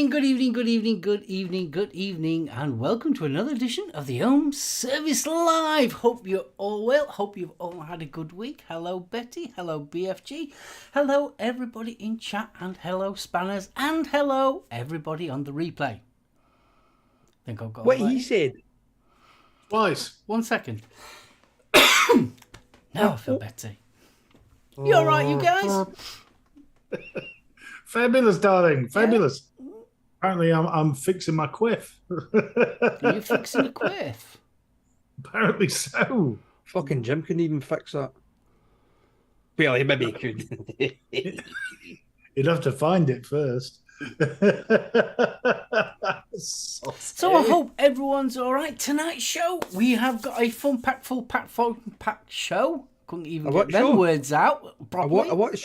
good evening, and welcome to another edition of the Home Service Live. Hope you're all well. Hope you've all had a good week. Hello, Betty. Hello, BFG. Hello, everybody in chat, and hello, Spanners, and hello, everybody on the replay. I think I've got what he said. Twice. 1 second. Now I feel better. You all right, you guys? Fabulous, darling. Fabulous. Yeah. Apparently, I'm fixing my quiff. Are you fixing a quiff? Apparently so. Fucking Jim couldn't even fix that. Well, he maybe could. You'd have to find it first. So I hope everyone's all right. Tonight's show, we have got a fun-packed, full-packed show. Couldn't even get them words out properly. What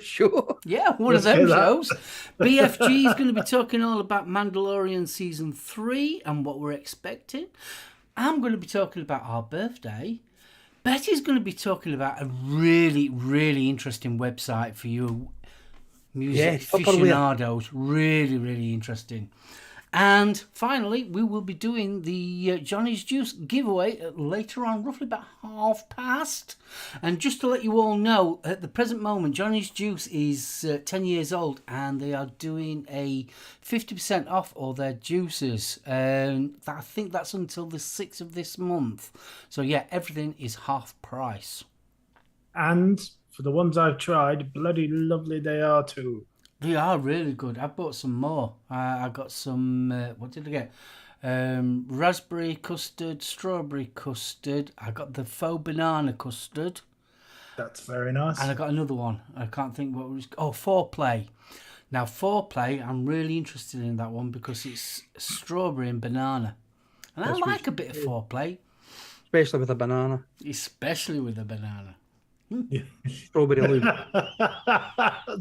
show? Yeah, one of them shows. BFG is going to be talking all about Mandalorian Season 3 and what we're expecting. I'm going to be talking about our birthday. Betty's going to be talking about a really, really interesting website for you music aficionados. Really, really interesting. And finally, we will be doing the Johnny's Juice giveaway later on, roughly about past. And just to let you all know, at the present moment, Johnny's Juice is 10 years old, and they are doing a 50% off all their juices. I think that's until the 6th of this month. So yeah, everything is half price. And for the ones I've tried, bloody lovely they are too. They are really good. I bought some more. I got some, what did I get? Raspberry custard, strawberry custard. I got the faux banana custard. That's very nice. And I got another one. I can't think what it was. Oh, Foreplay. Now, Foreplay, I'm really interested in that one because it's strawberry and banana. And I like a bit of Foreplay. Especially with a banana. Especially with a banana. Strawberry loop.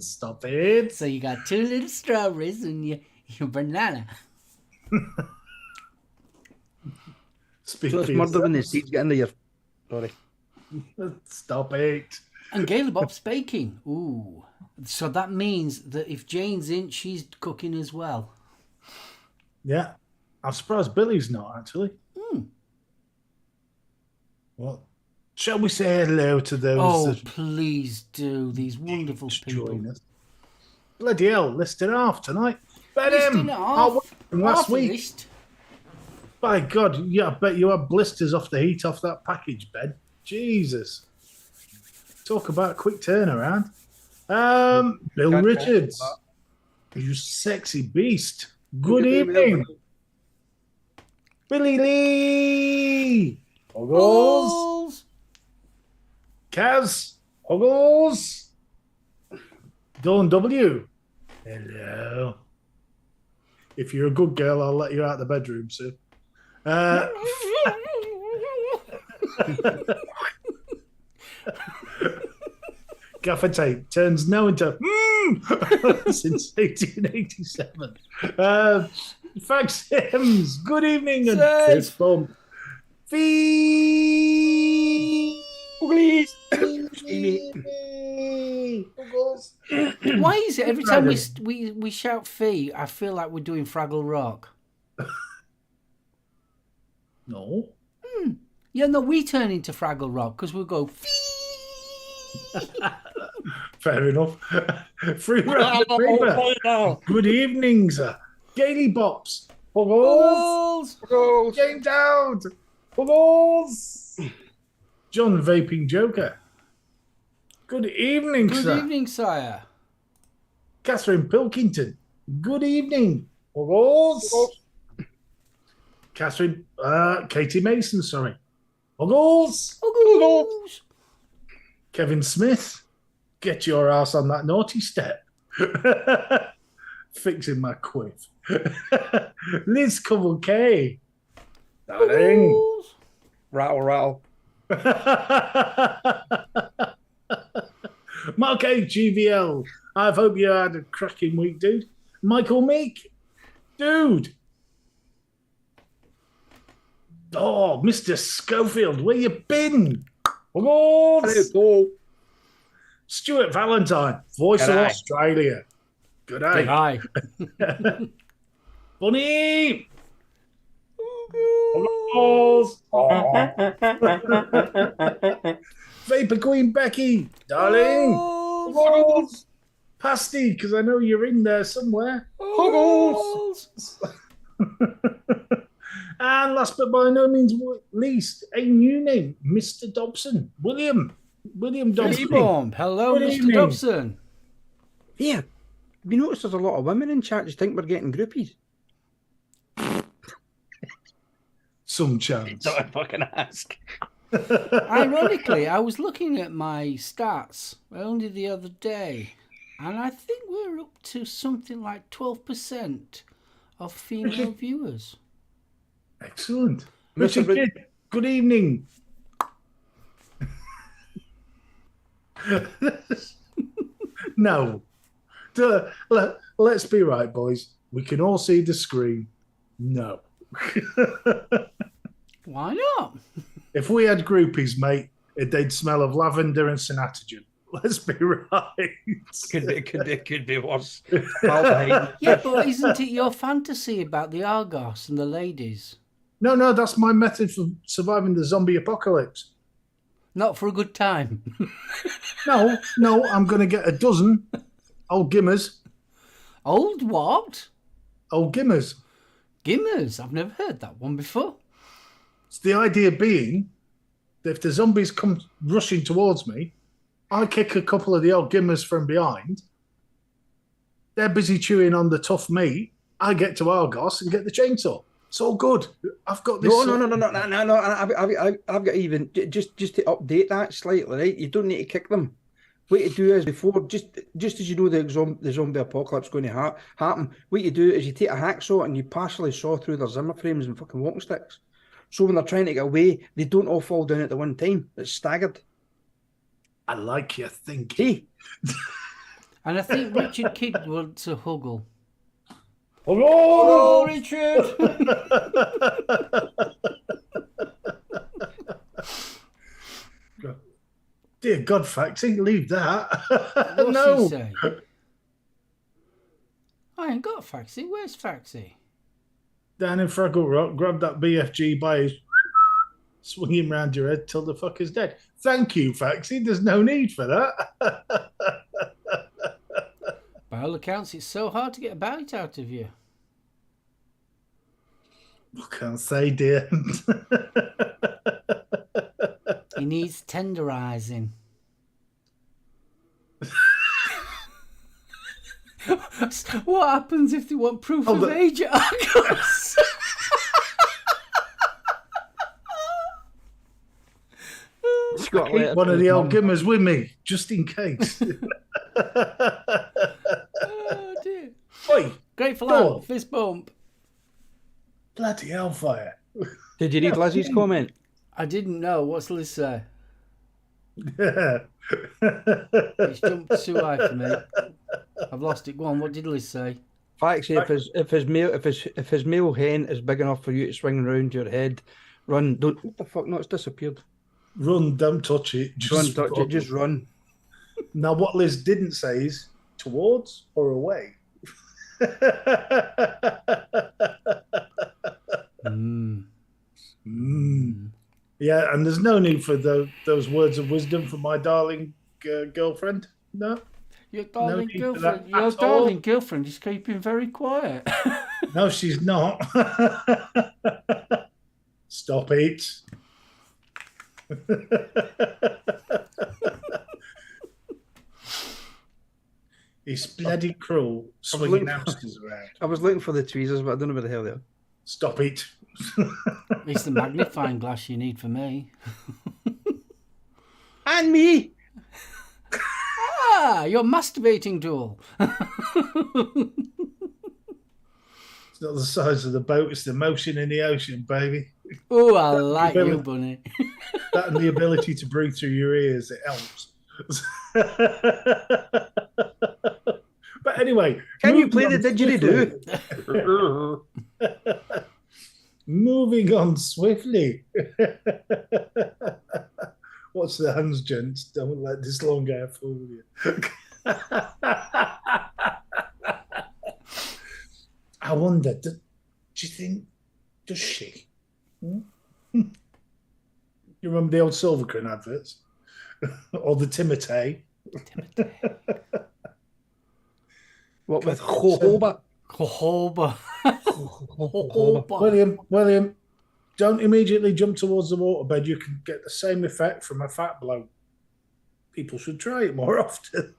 Stop it. So you got 2 little strawberries and your banana. So it's murder when the seeds get into your... Sorry. Stop it. And Gayle Bob's baking. Ooh. So that means that if Jane's in, she's cooking as well. Yeah. I'm surprised Billy's not, actually. What? Shall we say hello to those? Oh, please do. These wonderful people. Us? Bloody hell, listed off tonight. Ben last week. List. By God, yeah, I bet you had blisters off the heat off that package, Ben. Jesus. Talk about quick turnaround. Bill Richards. You sexy beast. Good evening. Billy Lee. Hoggles. Kaz, Hoggles, Dawn W. Hello. If you're a good girl, I'll let you out of the bedroom soon. Gaffer tape turns no into since 1887. Fact Sims, good evening and fist bump. Fee. Why is it every time we shout fee, I feel like we're doing Fraggle Rock? No. Yeah, no, we turn into Fraggle Rock because we'll go fee. Fair enough. Free round of paper. Good evening, sir. Gaily Bops. Puggles. James out. Puggles. John Vaping Joker. Good evening, sir. Good evening, sire. Catherine Pilkington. Good evening. Puggles. Catherine, Katie Mason, sorry. Puggles. Puggles. Kevin Smith. Get your ass on that naughty step. Fixing my quiff. Liz Covell-Kay. Darling. Rattle, rattle. Mark H. GVL. I hope you had a cracking week, dude. Michael Meek. Dude. Oh, Mr. Schofield, where you been? Oh, Stuart Valentine, voice of Australia. Good Good eye. eye. Bunny! Balls! Vapor Queen Becky! Darling! Huggles. Pasty, because I know you're in there somewhere. Huggles. And last but by no means least, a new name, Mr. Dobson. William Dobson. Freeborn. Hello, Good Mr. evening. Dobson. Yeah. Have you noticed there's a lot of women in chat? Do you think we're getting groupies? Some chance. Don't fucking ask. Ironically, I was looking at my stats only the other day, and I think we're up to something like 12% of female viewers. Excellent. Mr. Richard Kidd, good evening. No. Let's be right, boys. We can all see the screen. No. Why not? If we had groupies, mate, they'd smell of lavender and synatogen. Let's be right. Could be worse. Yeah, but isn't it your fantasy about the Argos and the ladies? No, that's my method for surviving the zombie apocalypse. Not for a good time. No, I'm going to get a dozen old gimmers. Old what? Old gimmers. Gimmers. I've never heard that one before. It's the idea being that if the zombies come rushing towards me, I kick a couple of the old gimmers from behind. They're busy chewing on the tough meat. I get to Argos and get the chainsaw. It's all good. I've got this. No. I've got even just to update that slightly, right? You don't need to kick them. What you do is before, just as you know the zombie apocalypse going to happen, what you do is you take a hacksaw and you partially saw through their Zimmer frames and fucking walking sticks. So when they're trying to get away, they don't all fall down at the one time. It's staggered. I like your thinking. Hey. And I think Richard Kidd wants a huggle. Hello, Richard! Dear God, Faxi, leave that. What's No. he say? I ain't got Faxi. Where's Faxi? Down in Fraggle Rock, grab that BFG by his swing him round your head till the fucker's dead. Thank you, Faxi. There's no need for that. By all accounts, it's so hard to get a bite out of you. What can I say, dear? He needs tenderizing. What happens if they want proof of age at Argos? I keep one of the old gimmers with me, just in case. Oh dear. Oi, Grateful Go Ant, on. fist bump. bloody hellfire. Did you read Lizzie's comment? I didn't know. What's Liz say? Yeah. It's jumped too high for me. I've lost it. Go on. What did Liz say? Actually, if his male hen is big enough for you to swing around your head, run. Don't. What the fuck? No, it's disappeared. Run, don't touch it. Don't touch it. Just run. Now, what Liz didn't say is towards or away. Yeah, and there's no need for those words of wisdom from my darling girlfriend. No. Your darling need for girlfriend. that Your at darling all. girlfriend is keeping very quiet. No, she's not. Stop it. It's bloody cruel swinging hamsters around. I was looking for the tweezers, but I don't know where the hell they are. Stop it. It's the magnifying glass you need for me. And me. Ah, your masturbating tool. It's not the size of the boat, it's the motion in the ocean, baby. Oh, I like you, Bunny. That and the ability to breathe through your ears, it helps. But anyway. Can you play the didgeridoo? Moving on swiftly. What's the hands, gents? Don't let this long hair fool you. I wonder, do you think, does she? Hmm? You remember the old Silvercrane adverts? Or the Timotei? What with jojoba? Jojoba. William, don't immediately jump towards the waterbed. You can get the same effect from a fat bloke. People should try it more often.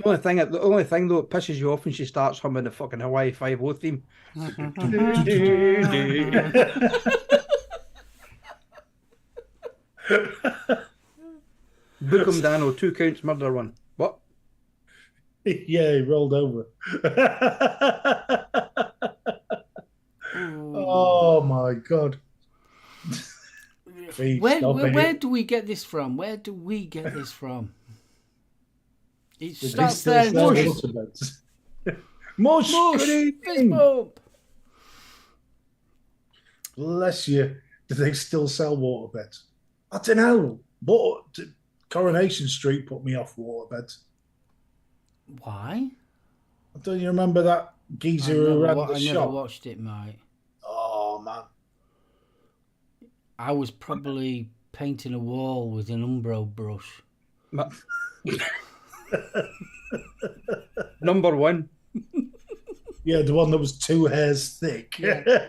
The only thing though, it pisses you off when she starts humming the fucking Hawaii Five-O theme. Book him, Dano. 2 counts, murder one. What? Yeah, he rolled over. Oh my god. Where do we get this from? Where do we get this from? It starts there. Mush. Fist bump. Bless you. Do they still sell waterbeds? I don't know. But Coronation Street put me off waterbeds. Why? Don't you remember that geezer who ran the shop? I never watched it, mate. Oh, man. I was probably painting a wall with an Umbro brush. Number one. Yeah, the one that was 2 hairs thick. Yeah.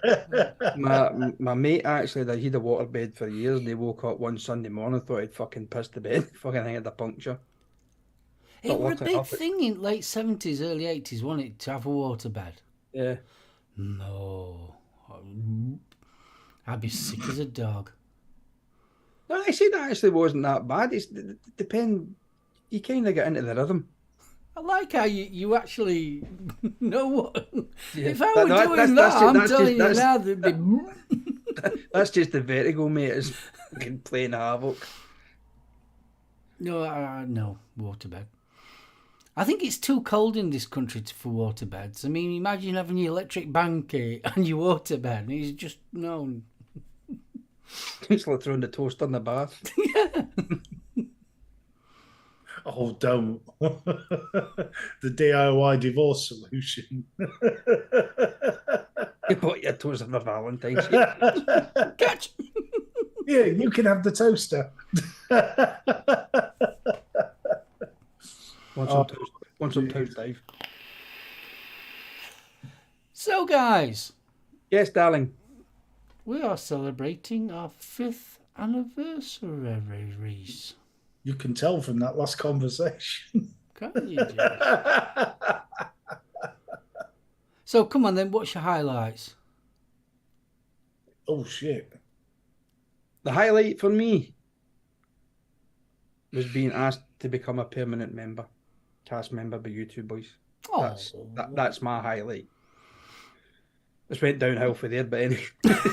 My mate actually, he had a waterbed for years, and he woke up one Sunday morning, thought he'd fucking pissed the bed, fucking thing had a puncture. It was a big thing in late 70s, early 80s, wasn't it, to have a waterbed? Yeah. No. I'd be sick as a dog. No, I said that actually wasn't that bad. It's depend. You kind of get into the rhythm. I like how you actually know what. Yeah. If I were doing that, I'm telling you now, there'd be. That's just the vertigo, mate. It's fucking playing havoc. No, no waterbed. I think it's too cold in this country for waterbeds. I mean, imagine having your electric blanket and your waterbed. It's just no. It's like throwing the toaster in the bath. Yeah. Oh, don't. The DIY divorce solution. You put your toaster for Valentine's. Catch. Yeah, you can have the toaster. Want some toast, Dave? So, guys. Yes, darling. We are celebrating our 5th anniversary, Reese. You can tell from that last conversation. Can't you, So, come on then, what's your highlights? Oh, shit. The highlight for me was being asked to become a permanent cast member by you two boys. Oh. That's my highlight. It's went downhill for there, but anyway.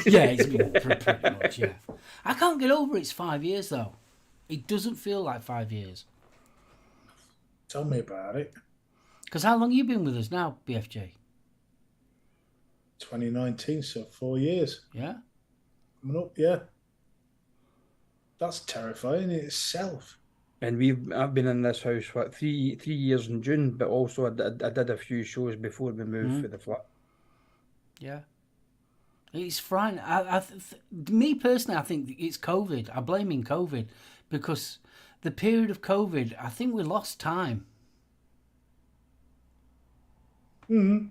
Yeah, it's been pretty much, yeah. I can't get over it's 5 years, though. It doesn't feel like 5 years. Tell me about it. Because how long have you been with us now, BFJ? 2019, so 4 years. Yeah? Coming up, yeah. That's terrifying in itself. And I've been in this house for 3 years in June, but also I did a few shows before we moved for the flat. Yeah. It's frightening. Me personally, I think it's COVID. I'm blaming COVID because the period of COVID, I think we lost time. Mm-hmm.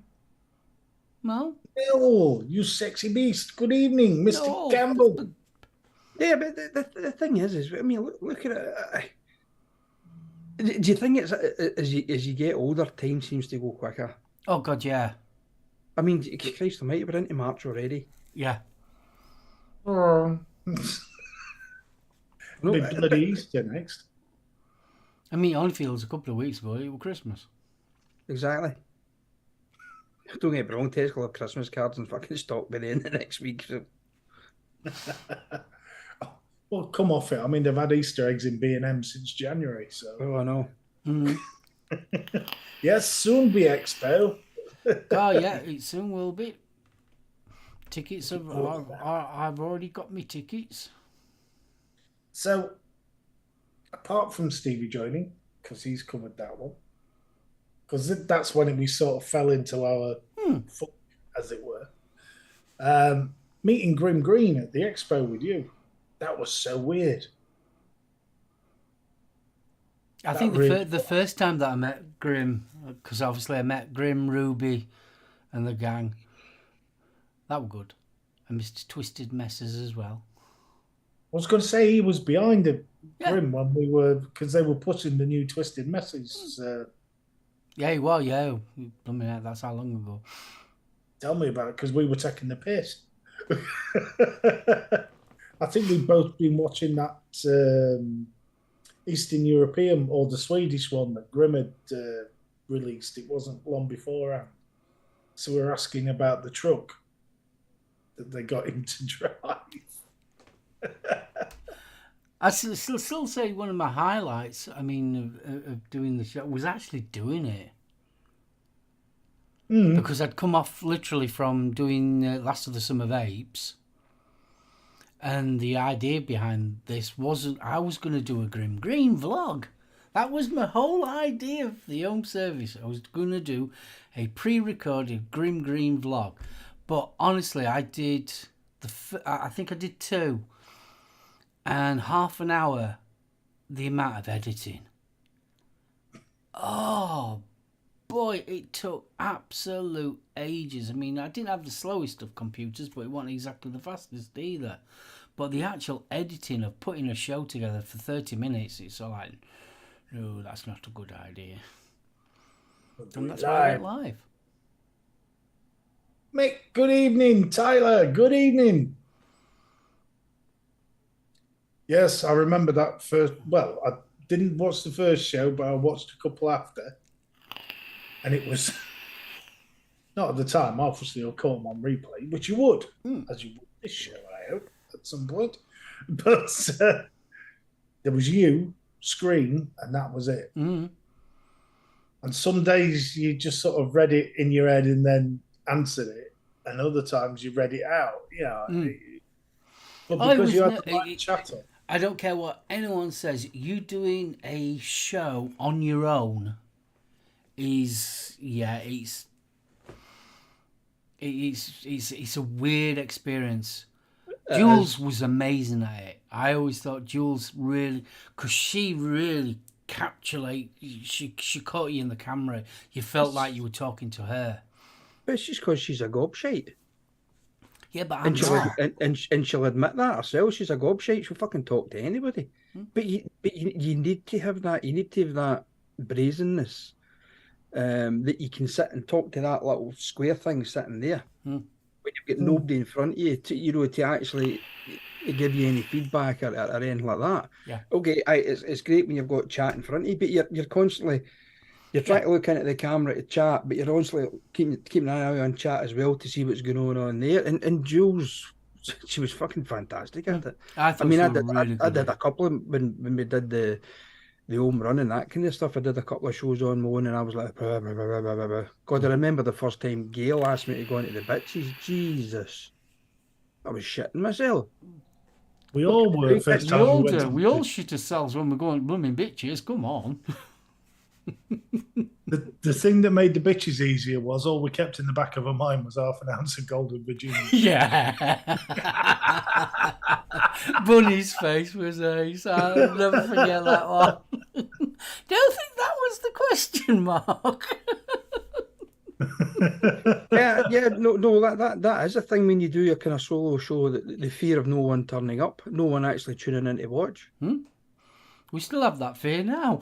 No? Bill, you sexy beast. Good evening, Mr. Campbell. Yeah, but the thing is, I mean, look at it. Do you think it's as you get older, time seems to go quicker? Oh, God, yeah. I mean, Christ almighty, we're into March already. Yeah. Oh. Bloody Easter next. I mean, it only feels a couple of weeks ago, it was Christmas. Exactly. Don't get me wrong, Tesco will have Christmas cards and fucking stock by the end of next week. So. Well, come off it. I mean, they've had Easter eggs in B&M since January, so. Oh, I know. Mm-hmm. Yes, soon be Expo. Oh, yeah, it soon will be. Tickets I've already got me tickets. So, apart from Stevie joining, because he's covered that one, because that's when we sort of fell into our foot, as it were. Meeting Grim Green at the expo with you, that was so weird. I think the first time that I met Grim, because obviously I met Grim, Ruby, and the gang, that were good. And Mr. Twisted Messes as well. I was going to say he was behind it, Grim, when we were, because they were pushing the new Twisted Messes. Yeah, he was, yeah. That's how long ago. Tell me about it, because we were taking the piss. I think we've both been watching that Eastern European or the Swedish one that Grim had released. It wasn't long beforehand. So we were asking about the truck that they got him to drive. I still say one of my highlights, of doing the show was actually doing it. Because I'd come off literally from doing Last of the Summer Vapes, and the idea behind this wasn't I was going to do a Grim Green vlog. That was my whole idea of the home service. I was going to do a pre-recorded Grim Green vlog. But honestly, I did I think I did 2, and half an hour, the amount of editing. Oh boy, it took absolute ages. I mean, I didn't have the slowest of computers, but it wasn't exactly the fastest either. But the actual editing of putting a show together for 30 minutes, it's all like, no, that's not a good idea. And that's why I went live. Mick, good evening. Tyler, good evening. Yes, I remember that first. Well, I didn't watch the first show, but I watched a couple after. And it was not at the time, obviously, I'll call them on replay, which you would, as you would this show, I hope, at some point. But there was you, screen, and that was it. And some days you just sort of read it in your head and then answered it, and other times you read it out. Yeah. But because you had the chatter. I don't care what anyone says, you doing a show on your own is it's a weird experience. Jules was amazing at it. I always thought Jules really, because she really she caught you in the camera. You felt like you were talking to her. But it's just because she's a gobshite. Yeah, but I'm not. And she'll admit that herself. She's a gobshite. She'll fucking talk to anybody. But you need to have that. You need to have that brazenness. That you can sit and talk to that little square thing sitting there when you've got nobody in front of you to actually give you any feedback or anything like that. Yeah. Okay, it's great when you've got chat in front of you, but you're constantly trying to look into the camera to chat, but you're constantly keeping an eye on chat as well to see what's going on there. And Jules, she was fucking fantastic at it. I did a couple of when we did the home run and that kind of stuff. I did a couple of shows on my own, and I was like, blah, blah, blah, blah, blah, blah. God, I remember the first time Gail asked me to go into the bitches. Jesus, I was shitting myself. We all were. First time we all shit ourselves when we're going blooming bitches. Come on. The thing that made the bitches easier was all we kept in the back of our mind was half an ounce of Golden Virginia. Yeah. Bunny's face was ace. I'll never forget that one. Don't think that was the question mark. That is a thing when you do your kind of solo show, that the fear of no one turning up, no one actually tuning in to watch. We still have that fear now.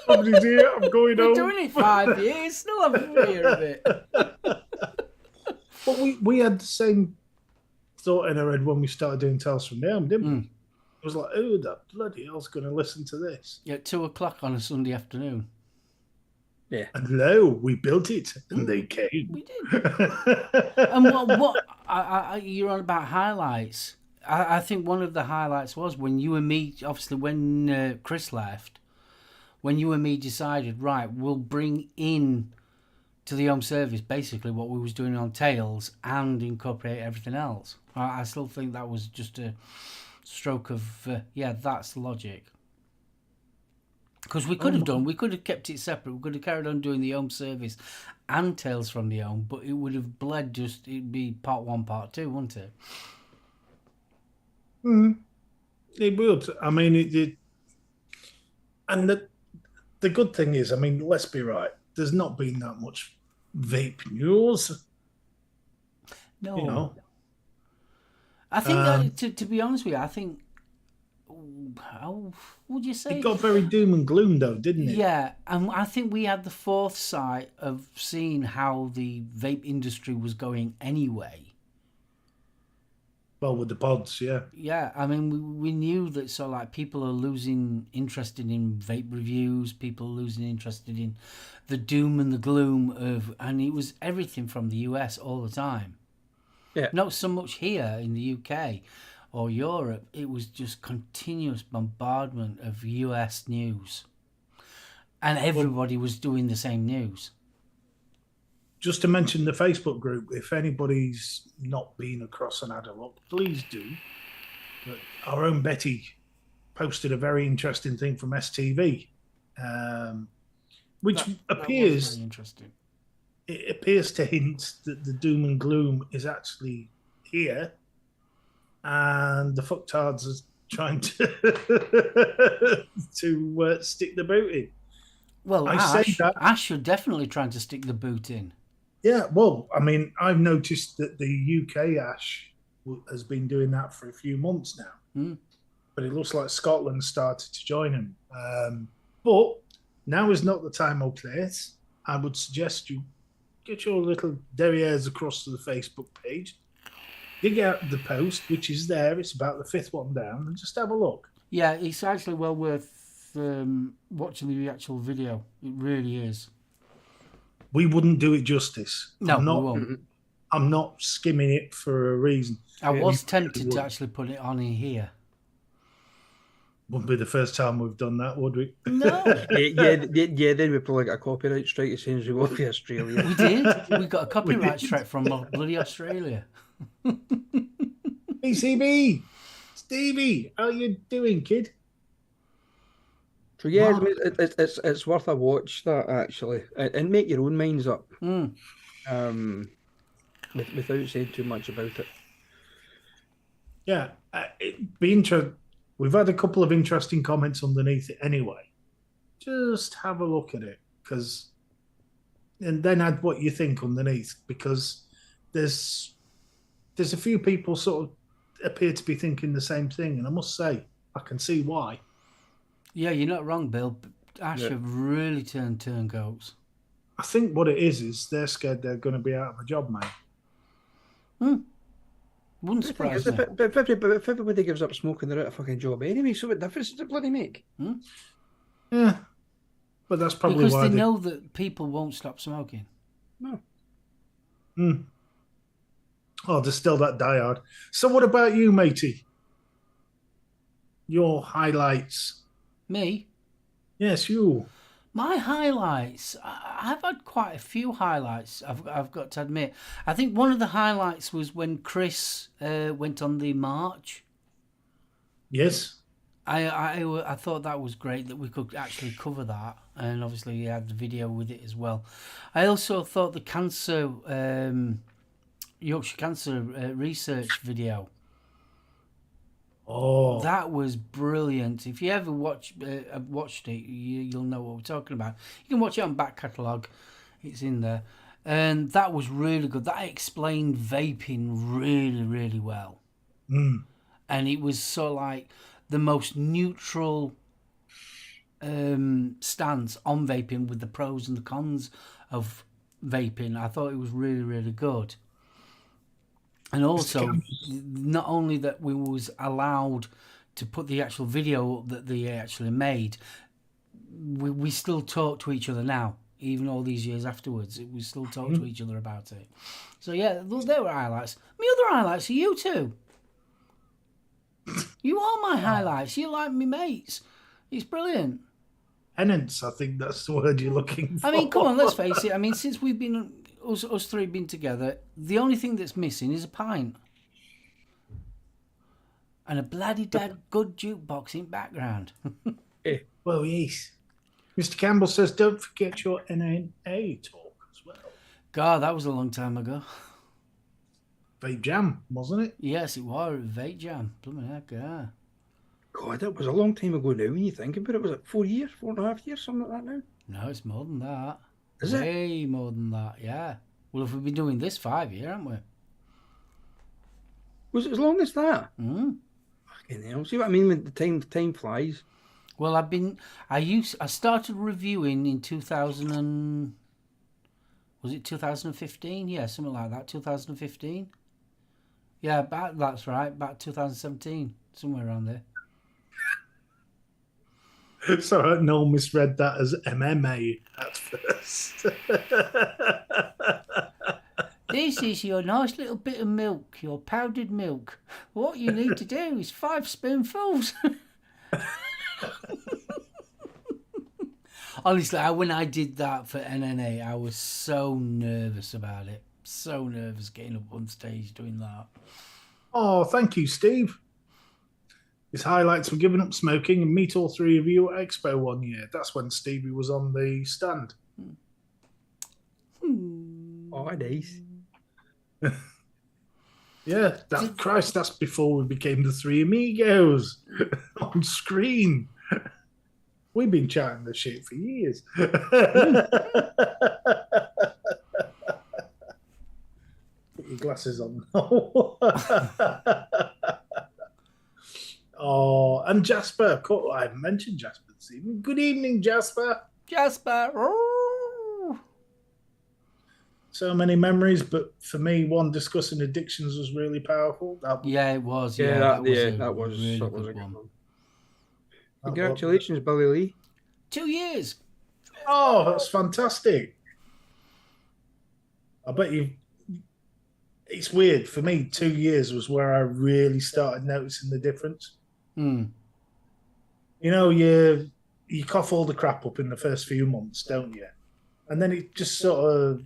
Somebody's here, I'm going home. We're doing it 5 years, still have a fear of it. But we had the same thought in our head when we started doing Tales from the Elm, didn't we? It was like, who the bloody hell's going to listen to this? Yeah, 2:00 on a Sunday afternoon. Yeah. And lo, we built it, and they came. We did. And what you're on about highlights. I think one of the highlights was when you and me, obviously when Chris left, when you and me decided, right, we'll bring in to the home service basically what we was doing on Tales and incorporate everything else. I still think that was just a stroke of, that's logic. Because we could have kept it separate. We could have carried on doing the Ohm service and Tales from the Ohm, but it would have bled it'd be part 1, part 2, wouldn't it? It would. I mean, and the good thing is, I mean, let's be right. There's not been that much vape news. No. You know. I think, to be honest with you, I think, how would you say? It got very doom and gloom, though, didn't it? Yeah, and I think we had the foresight of seeing how the vape industry was going anyway. Well, with the pods, yeah. Yeah, I mean, we knew that, so like people are losing interest in vape reviews, people are losing interest in the doom and the gloom of, and it was everything from the US all the time. Yeah. Not so much here in the UK or Europe, it was just continuous bombardment of US news. And everybody was doing the same news. Just to mention the Facebook group, if anybody's not been across and had a look, please do. But our own Betty posted a very interesting thing from STV, which appears very interesting. It appears to hint that the doom and gloom is actually here, and the fucktards are trying to stick the boot in. Well, Ash are definitely trying to stick the boot in. Yeah, well, I mean, I've noticed that the UK Ash has been doing that for a few months now. But it looks like Scotland started to join him. But now is not the time or place. I would suggest you get your little derrieres across to the Facebook page, dig out the post, which is there. It's about the 5th one down, and just have a look. Yeah, it's actually well worth watching the actual video. It really is. We wouldn't do it justice. No, we won't. I'm not skimming it for a reason. I was tempted to actually put it on in here. Wouldn't be the first time we've done that, would we? No. yeah. Then we probably got a copyright strike as soon as we go to Australia. We did. We got a copyright strike from bloody Australia. PCB, Stevie, how you doing, kid? So yeah, it's worth a watch, that actually, and make your own minds up. Without saying too much about it. Yeah, it'd be interesting. We've had a couple of interesting comments underneath it anyway. Just have a look at it, and then add what you think underneath, because there's a few people sort of appear to be thinking the same thing, and I must say I can see why. Yeah, you're not wrong, Bill. Ash have really turned turncoats. I think what it is they're scared they're going to be out of a job, mate. Wouldn't surprise me. But if everybody gives up smoking, they're out of a fucking job anyway. So what difference does it bloody make? Yeah, but that's probably because why they know that people won't stop smoking. No. Oh, there's still that diehard. So what about you, matey? Your highlights? Me? Yes, you. My highlights. I've had quite a few highlights. I've got to admit. I think one of the highlights was when Chris went on the march. Yes. I thought that was great that we could actually cover that, and obviously he had the video with it as well. I also thought the cancer, Yorkshire Cancer research video. Oh, that was brilliant. If you ever watched it, you'll know what we're talking about. You can watch it on back catalogue. It's in there. And that was really good. That explained vaping really, really well. And it was sort of like the most neutral stance on vaping with the pros and the cons of vaping. I thought it was really, really good. And also, not only that we was allowed to put the actual video up that they actually made, we still talk to each other now, even all these years afterwards. We still talk to each other about it. So yeah, there were highlights. My other highlights are you two. You are my highlights. You like me mates. It's brilliant. Penance, I think that's the word you're looking for. I mean, come on, let's face it. I mean, since we've been... Us three been together, the only thing that's missing is a pint. And a bloody good jukebox in background. Well, yes. Mr. Campbell says, don't forget your NNA talk as well. God, that was a long time ago. Vape Jam, wasn't it? Yes, it was. Vape Jam. Blooming heck, yeah. God, that was a long time ago now when you think about it. Was it 4 years, 4.5 years, something like that now? No, it's more than that. Is it? Way more than that, yeah. Well, if we've been doing this 5 years, haven't we? Was it as long as that? Mm. Fucking hell. See what I mean when the time flies? Well, I started reviewing in 2000 and... Was it 2015? Yeah, something like that. 2015? Yeah, that's right. About 2017. Somewhere around there. Sorry, Noel misread that as MMA at first. This is your nice little bit of milk, your powdered milk. What you need to do is 5 spoonfuls. Honestly, when I did that for NNA, I was so nervous about it. So nervous getting up on stage doing that. Oh, thank you, Steve. His highlights were giving up smoking and meet all three of you at Expo one year. That's when Stevie was on the stand. Oh, nice. Yeah, Christ, that's before we became the Three Amigos on screen. We've been chatting this shit for years. Put your glasses on. Oh, and Jasper. I mentioned Jasper this evening. Good evening, Jasper. Jasper. So many memories, but for me, one discussing addictions was really powerful. Yeah, it was. Yeah, that was a really good good one. one. Congratulations, Billy Lee. 2 years. Oh, that's fantastic. I bet you. It's weird. For me, 2 years was where I really started noticing the difference. Mm. You know, you cough all the crap up in the first few months, don't you? And then it just sort of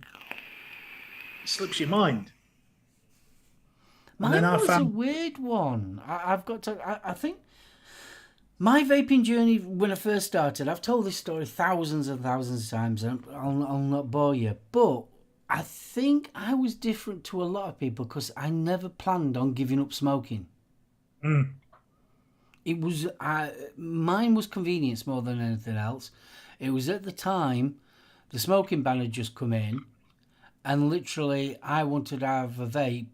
slips your mind. Mine was a weird one. I've got to... I think my vaping journey, when I first started, I've told this story thousands and thousands of times, and I'll not bore you, but I think I was different to a lot of people because I never planned on giving up smoking. Mm. It was mine was convenience more than anything else. It was at the time the smoking ban had just come in, and literally I wanted to have a vape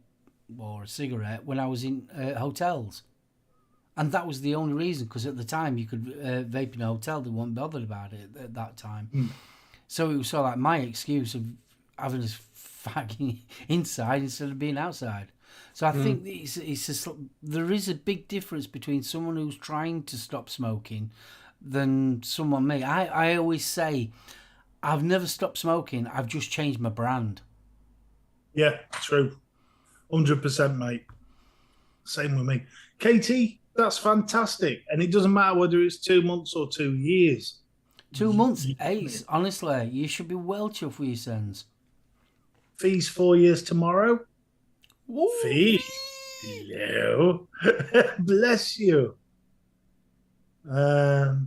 or a cigarette when I was in hotels, and that was the only reason, because at the time you could vape in a hotel. They weren't bothered about it at that time. Mm. So it was sort of like my excuse of having a fagging inside instead of being outside. So I think there is a big difference between someone who's trying to stop smoking than someone me. I always say, I've never stopped smoking. I've just changed my brand. Yeah, true. 100%, mate. Same with me. Katie, that's fantastic. And it doesn't matter whether it's 2 months or 2 years. 2 months, Ace. Honestly, you should be well chuffed with your sons. Fees 4 years tomorrow. Woo. Fee. Hello. Bless you. Marcus,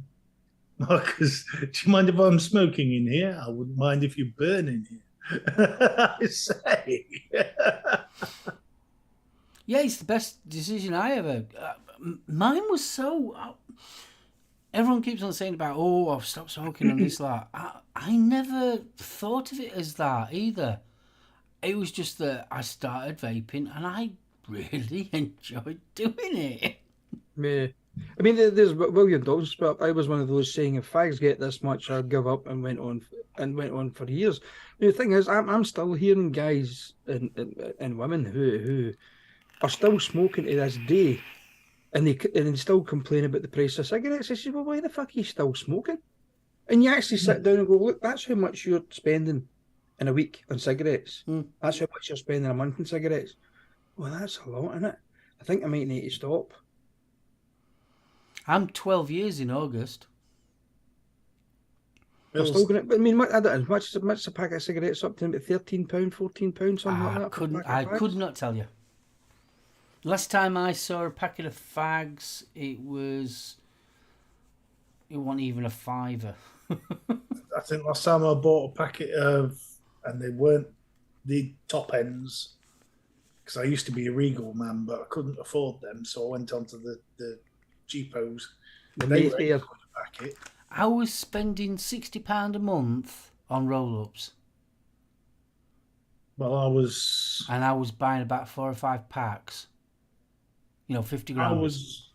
do you mind if I'm smoking in here? I wouldn't mind if you burn in here. I say. Yeah, it's the best decision I ever... mine was so... everyone keeps on saying about, I've stopped smoking and this, that. I never thought of it as that either. It was just that I started vaping and I really enjoyed doing it. Yeah. I mean, there's William Dawes, but I was one of those saying, if fags get this much, I'll give up, and went on for years. The thing is, I'm still hearing guys and women who are still smoking to this day, and they still complain about the price of cigarettes. I say, well, why the fuck are you still smoking? And you actually sit down and go, look, that's how much you're spending in a week on cigarettes. That's how much you're spending a month on cigarettes. Well, that's a lot, isn't it? I think I might need to stop. I'm 12 years in August. I'm still going to, I mean, I don't know, much a packet of cigarettes up to about £13, £14, something like that. I could not tell you. Last time I saw a packet of fags, it was It wasn't even a £5. I think last time I bought a packet of, and they weren't the top ends, because I used to be a Regal man, but I couldn't afford them, so I went on to the cheapos. The They were Mayfair. £8 a packet. I was spending £60 a month on roll-ups, Well, I was buying about 4 or 5 packs. 50 I grams. was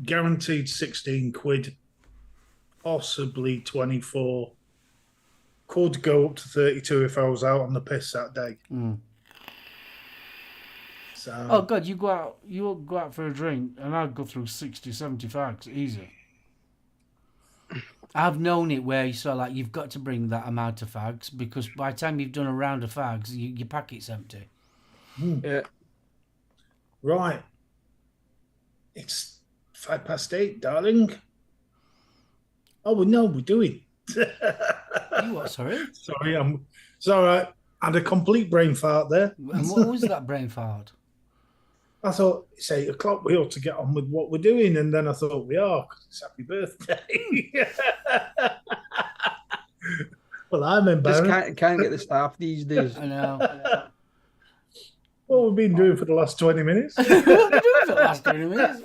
guaranteed 16 quid, possibly 24. Could go up to 32 if I was out on the piss that day. Mm. So, Oh God, you go out for a drink, and I'd go through 60, 70 fags easy. I've known it where you've got to bring that amount of fags, because by the time you've done a round of fags, your packet's empty. Yeah. right. It's 8:05, darling. Oh, well, no, we're doing. You what, sorry? Sorry, it's all right. I had a complete brain fart there. And what was that brain fart? I thought it's 8 o'clock. We ought to get on with what we're doing, and then I thought we are, because it's happy birthday. Well, I'm Just embarrassed. can't get the staff these days. I know. What we've been doing for the last 20 minutes. What have you doing for the last 20 minutes?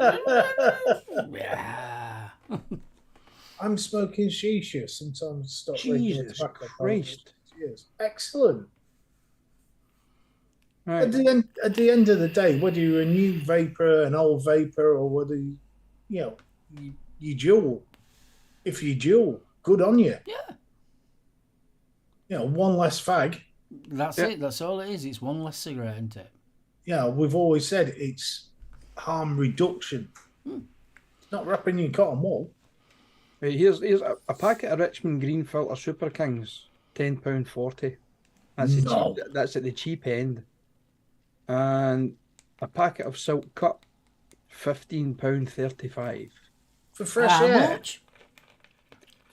Yeah. I'm smoking shisha. Sometimes stop regular Jesus tobacco. Christ. Yes. Excellent. Right. At the end of the day, whether you're a new vapor, an old vapor, or whether you dual, if you dual, good on you. Yeah. One less fag. That's it. That's all it is. It's one less cigarette, isn't it? We've always said it's harm reduction. It's not wrapping your cotton wool. Right, here's a packet of Richmond Green Filter Super Kings, £10.40. That's at the cheap end. And a packet of Silk Cut, £15.35. For fresh How air. much?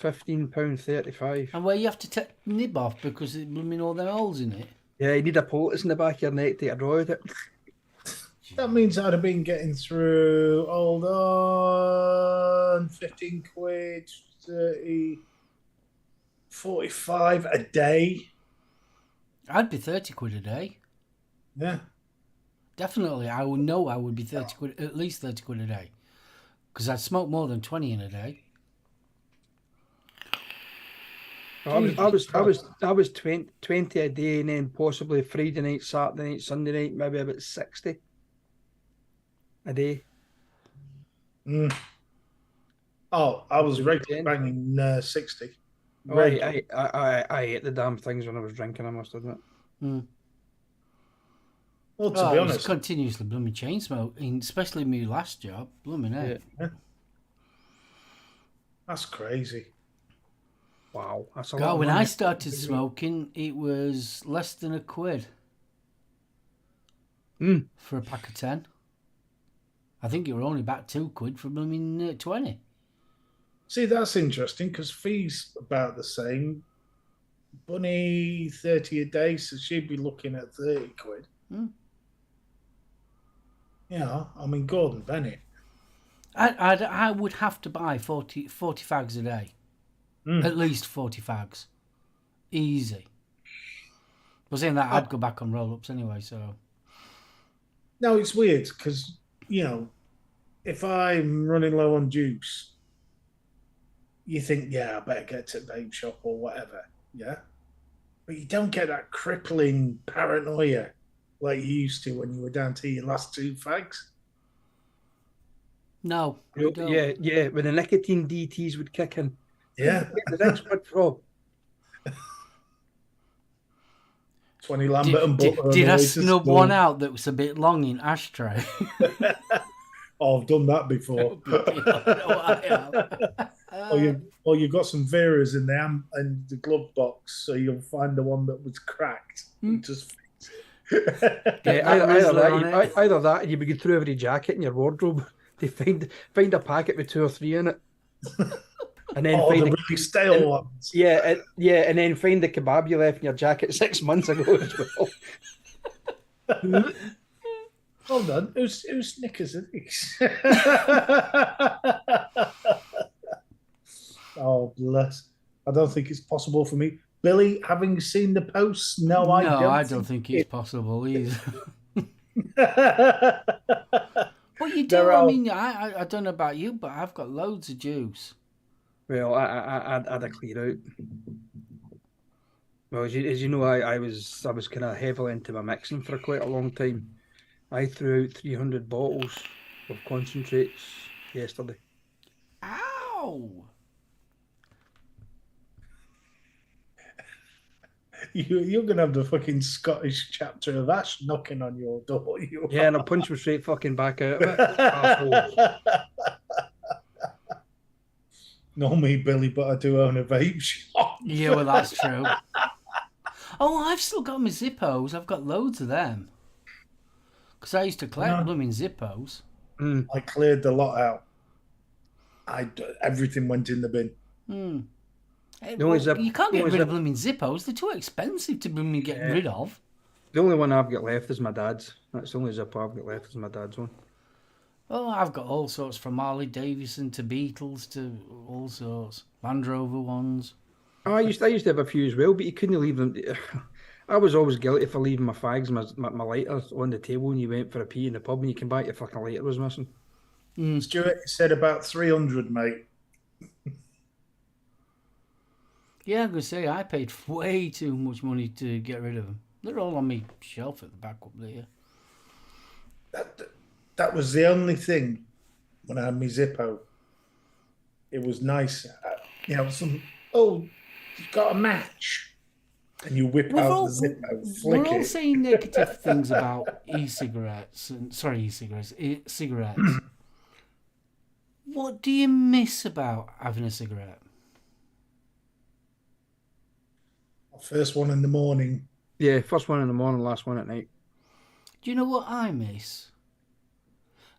£15.35. And where you have to take the nib off because it's blooming all them holes in it. Yeah, you need a poultice in the back of your neck to get a draw with it. That means I'd have been getting through, hold on, 15 quid, 30, 45 a day. I'd be 30 quid a day. Yeah. Definitely. I would know I would be 30 quid, at least 30 quid a day. Because I'd smoke more than 20 in a day. I was 20 a day, and then possibly Friday night, Saturday night, Sunday night, maybe about 60 a day. Oh, I was regularly banging 60. Right, I ate the damn things when I was drinking, I must admit. Well, to be I was honest, continuously blooming chain smoking, especially my last job. Blooming heck. yeah. That's crazy. Wow, that's a lot. God, of when money. I started smoking, it was less than a quid for a pack of 10. I think it were only about 2 quid for blooming 20. See, that's interesting because fees about the same. Bunny 30 a day, so she'd be looking at 30 quid. I mean, Gordon Bennett. I would have to buy 40 fags a day. At least 40 fags. Easy. But saying that, I'd go back on roll-ups anyway, so... No, it's weird because, if I'm running low on juice, you think, I better get to the vape shop or whatever, yeah? But you don't get that crippling paranoia like you used to when you were down to your last 2 fags. No, I don't. Yeah, when the nicotine DTs would kick in. Yeah. The next one from 20 Lambert and butter. Did I snub one out that was a bit long in ashtray? Oh, I've done that before. Or you've got some Veras in the glove box, so you'll find the one that was cracked. Just fix it. Either that, and you would go through every jacket in your wardrobe to find a packet with 2 or 3 in it. And then find the really stale ones. Yeah, and then find the kebab you left in your jacket 6 months ago as well. Hold on, whose knickers are these? nevertheless, I don't think it's possible for me. Billy, having seen the posts, no, I don't think it's possible either. There But you do. I are. mean, I don't know about you, but I've got loads of juice. Well, I'd a clear out. Well, as you know, I was kind of heavily into my mixing for quite a long time. I threw out 300 bottles of concentrates yesterday. Ow! You're going to have the fucking Scottish chapter of Ash knocking on your door. Yeah, and I'll punch him straight fucking back out of it. Arseholes. No, me, Billy, but I do own a vape shop. Yeah, well, that's true. Oh, I've still got my Zippos. I've got loads of them. Because I used to collect blooming Zippos. I cleared the lot out. Everything went in the bin. You can't get rid of blooming Zippos. They're too expensive to blooming get rid of. The only one I've got left is my dad's. That's the only Zippo I've got left is my dad's one. Oh, I've got all sorts from Harley Davidson to Beatles to all sorts. Land Rover ones. Oh, I used to have a few as well, but you couldn't leave them. I was always guilty for leaving my fags and my lighter on the table when you went for a pee in the pub and you came back, your fucking lighter was missing. Stuart said about 300, mate. Yeah, I'm going to say, I paid way too much money to get rid of them. They're all on my shelf at the back up there. That was the only thing when I had my Zippo. It was nice. You've got a match. And you whip out the Zippo, flick We're all it. saying negative things about cigarettes. What do you miss about having a cigarette? First one in the morning. Yeah, first one in the morning, last one at night. Do you know what I miss?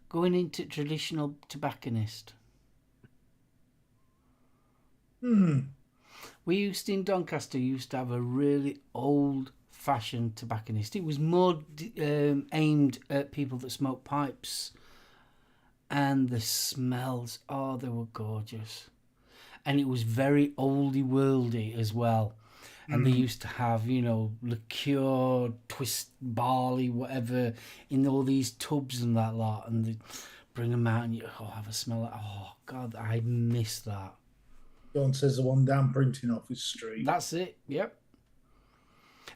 Going into traditional tobacconist. We in Doncaster used to have a really old-fashioned tobacconist. It was more aimed at people that smoke pipes. And the smells, they were gorgeous. And it was very oldie-worldy as well. And they used to have, liqueur, twist, barley, whatever, in all these tubs and that lot. And they bring them out and you have a smell. Oh, God, I miss that. John says the one down Printing Office Street. That's it, yep.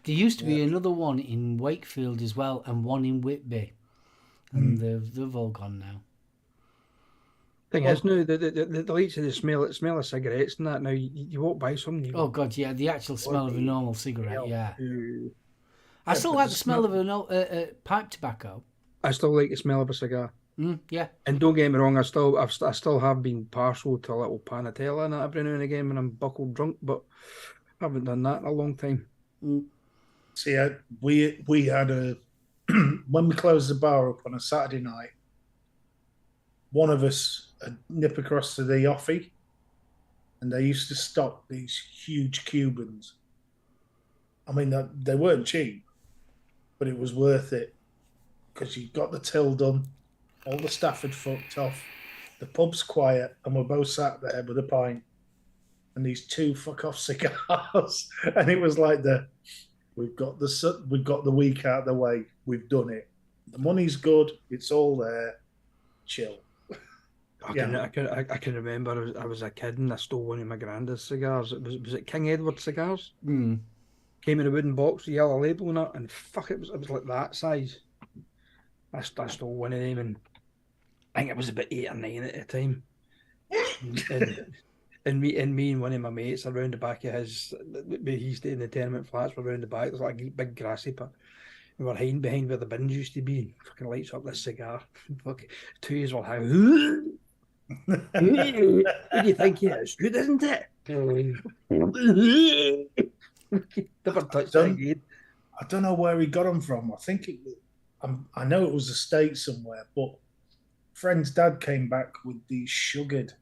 There used to be another one in Wakefield as well and one in Whitby. And they've all gone now. Thing is, now the lights of the smell of cigarettes and that. Now you walk by something. Oh God, yeah, the actual smell of a normal cigarette. Yeah, I I still like the smell of a pipe tobacco. still like the smell of a cigar. Yeah, And don't get me wrong, I still have been partial to a little panatella and that every now and again when I'm buckled drunk, but I haven't done that in a long time. See, we had a when we closed the bar up on a Saturday night. One of us would nip across to the offie, and they used to stock these huge Cubans. I mean, they weren't cheap, but it was worth it because you got the till done, all the staff had fucked off, the pub's quiet, and we're both sat there with a pint and these two fuck off cigars, and it was like we've got the week out of the way, we've done it, the money's good, it's all there, chill. I can remember I was a kid and I stole one of my granddad's cigars. Was it King Edward cigars? Came in a wooden box with a yellow label on it, and fuck, it was like that size. I stole one of them, and I think it was about 8 or 9 at the time. and me and one of my mates around the back of his, he stayed in the tenement flats. We're around the back. There's like a big grassy pit. We were hiding behind where the bins used to be, and fucking lights up this cigar. Fuck, 2 years old. How? What do you think it is? Good, isn't it? Never touched that again. I don't know where he got them from. I think I know it was a state somewhere, but friend's dad came back with these sugared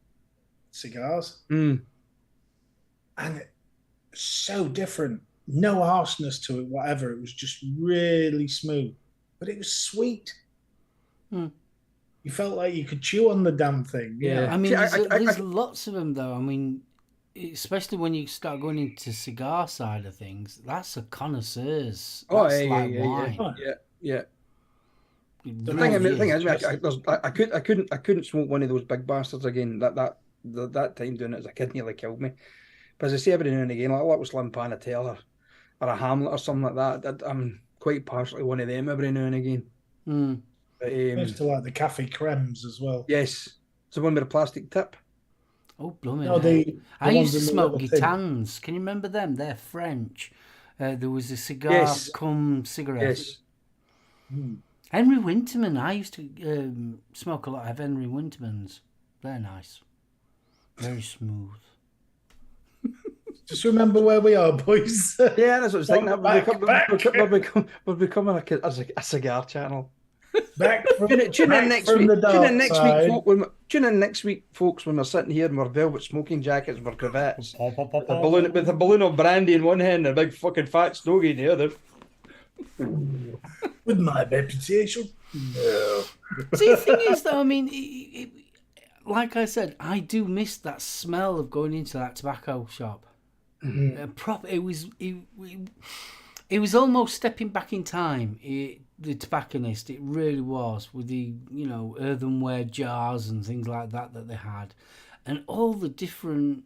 cigars, and so different. No harshness to it, whatever. It was just really smooth, but it was sweet. You felt like you could chew on the damn thing. Yeah. I mean, there's lots of them though. I mean, especially when you start going into cigar side of things, that's a connoisseur's. Oh, That's yeah, like yeah, wine. yeah. It The really thing is. is, I couldn't smoke one of those big bastards again. That time doing it as a kid nearly killed me. But as I say, every now and again, like a little slim Panatella or a Hamlet or something like that, I'm quite partially one of them every now and again. Mm. But, I used to like the cafe cremes as well. yes, it's the one with a plastic tip. Oh, blooming No, heck. the I used ones to in the smoke little tin. Gitans. Can you remember them? They're French. There was a cigar Yes. cum cigarette. Yes. Henry Winterman. I used to smoke a lot of Henry Wintermans. They're nice. Very smooth. Just remember where we are, boys. Yeah, that's what I was thinking. Back. We're becoming a cigar channel. Back from, Tune in back next from week. the Tune dark in next side. week, tune in next week, folks, when we're sitting here in our velvet smoking jackets and our cravats, with a balloon of brandy in one hand and a big fucking fat stogie in the other. With my reputation. No. See, the thing is, though, I mean, like I said, I do miss that smell of going into that tobacco shop. It was almost stepping back in time. The tobacconist, it really was, with the earthenware jars and things like that they had, and all the different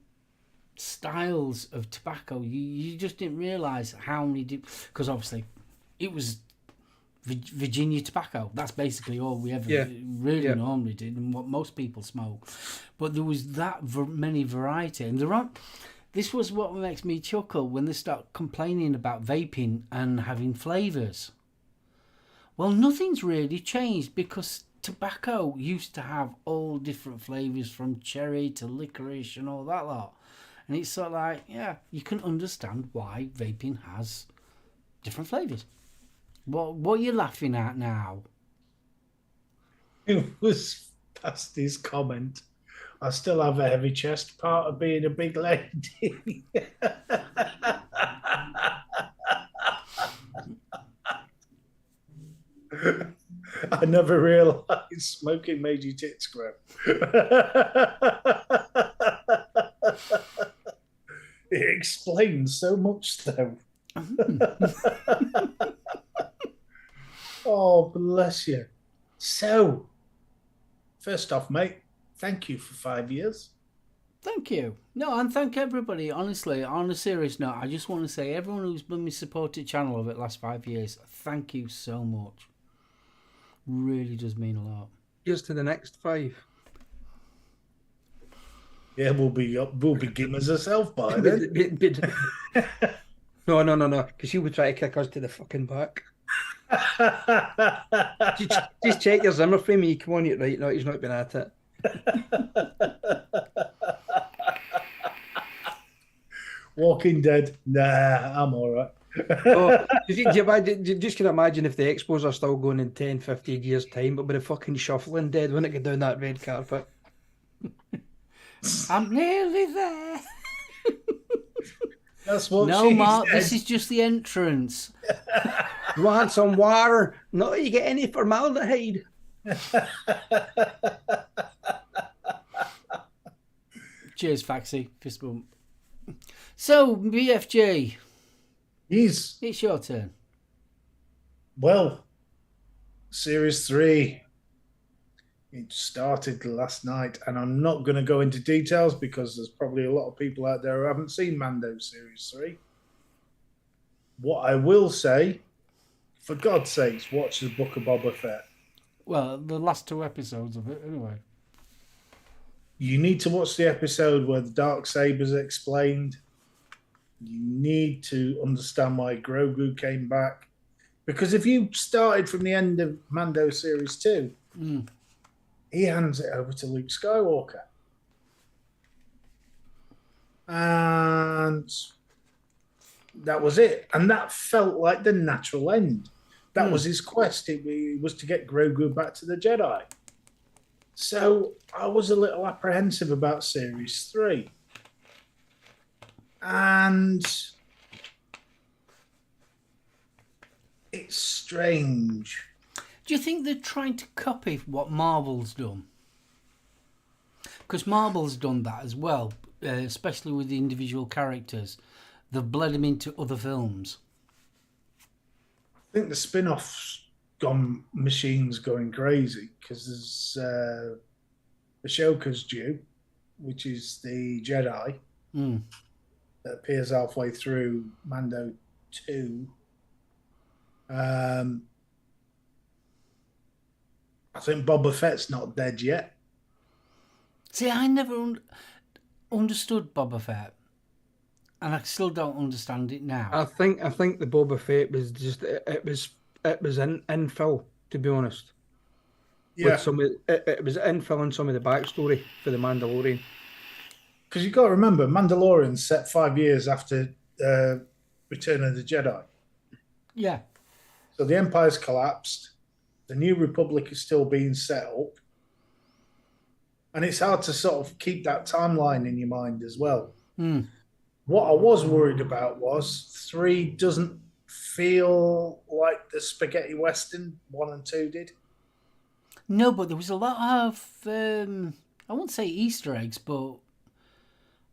styles of tobacco. You just didn't realise how many because obviously it was Virginia tobacco. That's basically all we ever normally did, and what most people smoke. But there was that many variety, and there aren't. This was what makes me chuckle when they start complaining about vaping and having flavours. Well, nothing's really changed because tobacco used to have all different flavours from cherry to licorice and all that lot. And it's sort of like, yeah, you can understand why vaping has different flavours. What are you laughing at now? It was past his comment. I still have a heavy chest, part of being a big lady. I never realised smoking made your tits grow. It explains so much, though. Oh, bless you. So, first off, mate, thank you for 5 years. Thank you. No, and thank everybody. Honestly, on a serious note, I just want to say everyone who's been my supported channel over the last 5 years, thank you so much. Really does mean a lot. Here's to the next 5. Yeah, we'll be gimmers ourselves by then. No, because he would try to kick us to the fucking back. just check your Zimmer frame. You come on it right now. He's not been at it. Walking Dead. Nah, I'm all right. Just can imagine if the Expos are still going in 10, 15 years' time, but with a fucking shuffling dead when it go down that red carpet. I'm nearly there. That's what no, she Mark, said. this is just the entrance. You want some water? No, you get any formaldehyde. Cheers, Faxi. Fist bump. So, BFG. He's It's your turn. well, Series 3. It started last night, and I'm not going to go into details because there's probably a lot of people out there who haven't seen Mando Series 3. What I will say, for God's sakes, watch the Book of Boba Fett. Well, the last 2 episodes of it, anyway. You need to watch the episode where the Darksaber's explained. You need to understand why Grogu came back. Because if you started from the end of Mando Series 2, he hands it over to Luke Skywalker. And that was it. And that felt like the natural end. That was his quest. It was to get Grogu back to the Jedi. So I was a little apprehensive about Series 3. And it's strange. Do you think they're trying to copy what Marvel's done? Because Marvel's done that as well. especially with the individual characters. They've bled them into other films. I think the spin-off's machine's going crazy because there's Ashoka's due, which is the Jedi that appears halfway through Mando 2. I think Boba Fett's not dead yet. See, I never understood Boba Fett, and I still don't understand it now. I think the Boba Fett was just it was infill, to be honest. Yeah, With some it was infilling some of the backstory for the Mandalorian. because you've got to remember, Mandalorian's set 5 years after Return of the Jedi. Yeah. So the Empire's collapsed. The New Republic is still being set up. And it's hard to sort of keep that timeline in your mind as well. What I was worried about was 3 doesn't feel like the spaghetti western 1 and 2 did. No, but there was a lot of, I won't say Easter eggs, but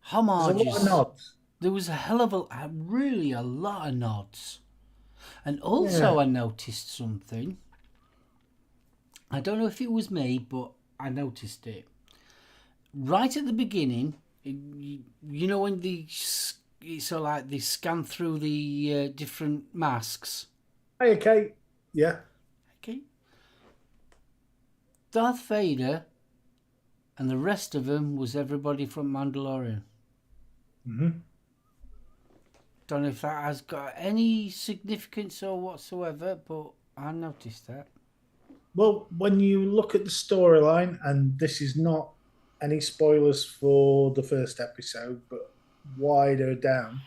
homages. There's a lot of nods. There was really a lot of nods. And also I noticed something. I don't know if it was me, but I noticed it. Right at the beginning, you know when they scan through the different masks. Hey, okay. Yeah. Okay. Darth Vader and the rest of them was everybody from Mandalorian. Don't know if that has got any significance or whatsoever, but I noticed that. Well, when you look at the storyline, and this is not any spoilers for the first episode, but wider down,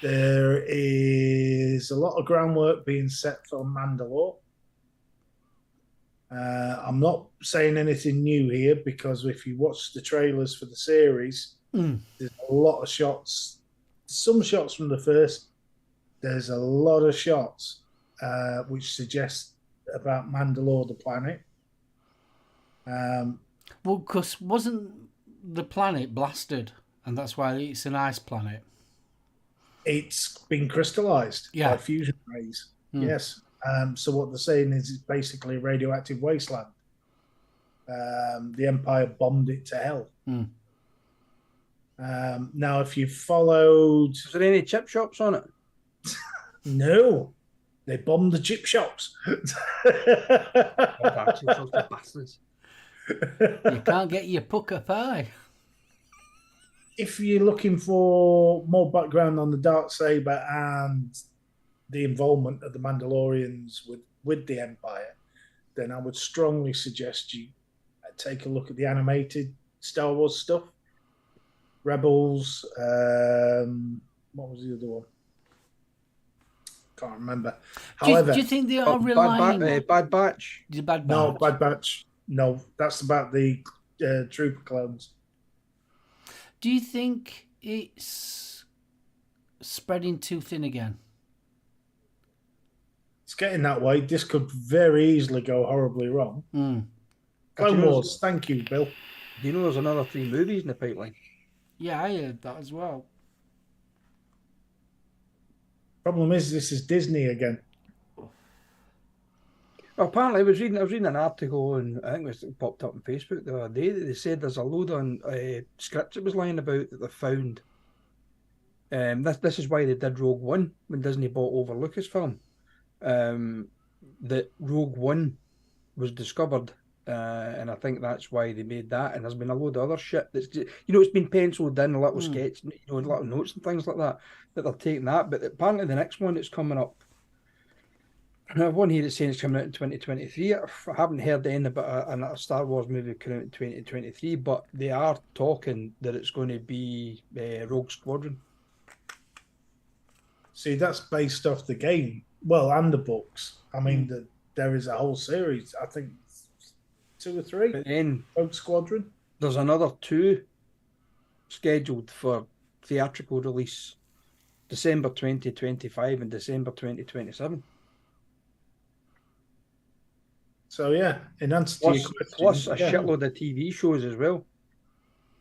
there is a lot of groundwork being set for Mandalore. I'm not saying anything new here because if you watch the trailers for the series, there's a lot of shots, some shots from the first. There's a lot of shots which suggest about Mandalore, the planet. Well, because wasn't the planet blasted, and that's why it's an ice planet? It's been crystallized by fusion rays. Yes. So what they're saying is it's basically a radioactive wasteland. The Empire bombed it to hell. Now, if you followed... Is there any chip shops on it? No. They bombed the chip shops. Bastards. You can't get your pucker pie. If you're looking for more background on the Darksaber and the involvement of the Mandalorians with the Empire, then I would strongly suggest you take a look at the animated Star Wars stuff. Rebels, what was the other one? Can't remember. However, do you think they are relying on Bad Batch? the Bad Batch? No, Bad Batch. No, that's about the trooper clones. Do you think it's spreading too thin again? It's getting that way. This could very easily go horribly wrong. Clone Wars. Thank you, Bill. Do you know there's another 3 movies in the pipeline? Yeah, I heard that as well. Problem is, this is Disney again. Well, apparently, I was reading an article, and I think it popped up on Facebook the other day, that they said there's a load on scripts that was lying about that they found. This is why they did Rogue One when Disney bought over Lucasfilm. That Rogue One was discovered, and I think that's why they made that. And there's been a load of other shit that's, it's been penciled in, a little sketch, little notes and things like that they're taking that. But apparently the next one that's coming up, I have one here that's saying it's coming out in 2023. I haven't heard anything about a Star Wars movie coming out in 2023, but they are talking that it's going to be Rogue Squadron. See, that's based off the game, well, and the books. I mean, there is a whole series. I think 2 or 3. But then Rogue Squadron. There's another 2 scheduled for theatrical release, December 2025 and December 2027. So yeah, in answer to your question, plus a shitload of TV shows as well.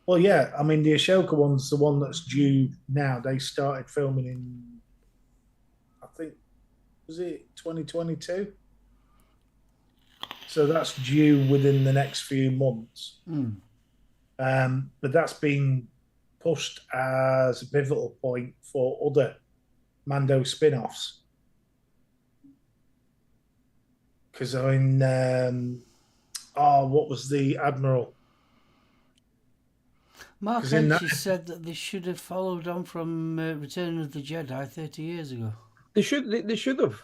Well, yeah. I mean, the Ashoka one's the one that's due now. They started filming in, I think, was it 2022? So that's due within the next few months. But that's been pushed as a pivotal point for other Mando spin-offs. Because what was the Admiral? Mark 'Cause in H that- has said that they should have followed on from Return of the Jedi 30 years ago. They should. They should have.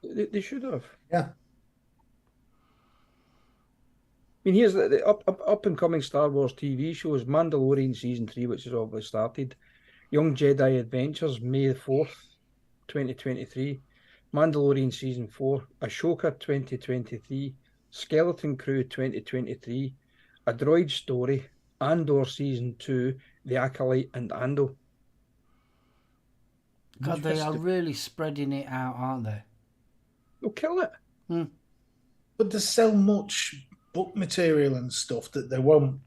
They should have. Yeah. I mean, here's the up and coming Star Wars TV shows: Mandalorian season 3, which has already started. Young Jedi Adventures, May the 4th, 2023. Mandalorian season 4, Ashoka 2023, Skeleton Crew 2023, A Droid Story, Andor season 2, The Acolyte, and Ando. God, they are really spreading it out, aren't they? They'll kill it. But there's so much book material and stuff that they won't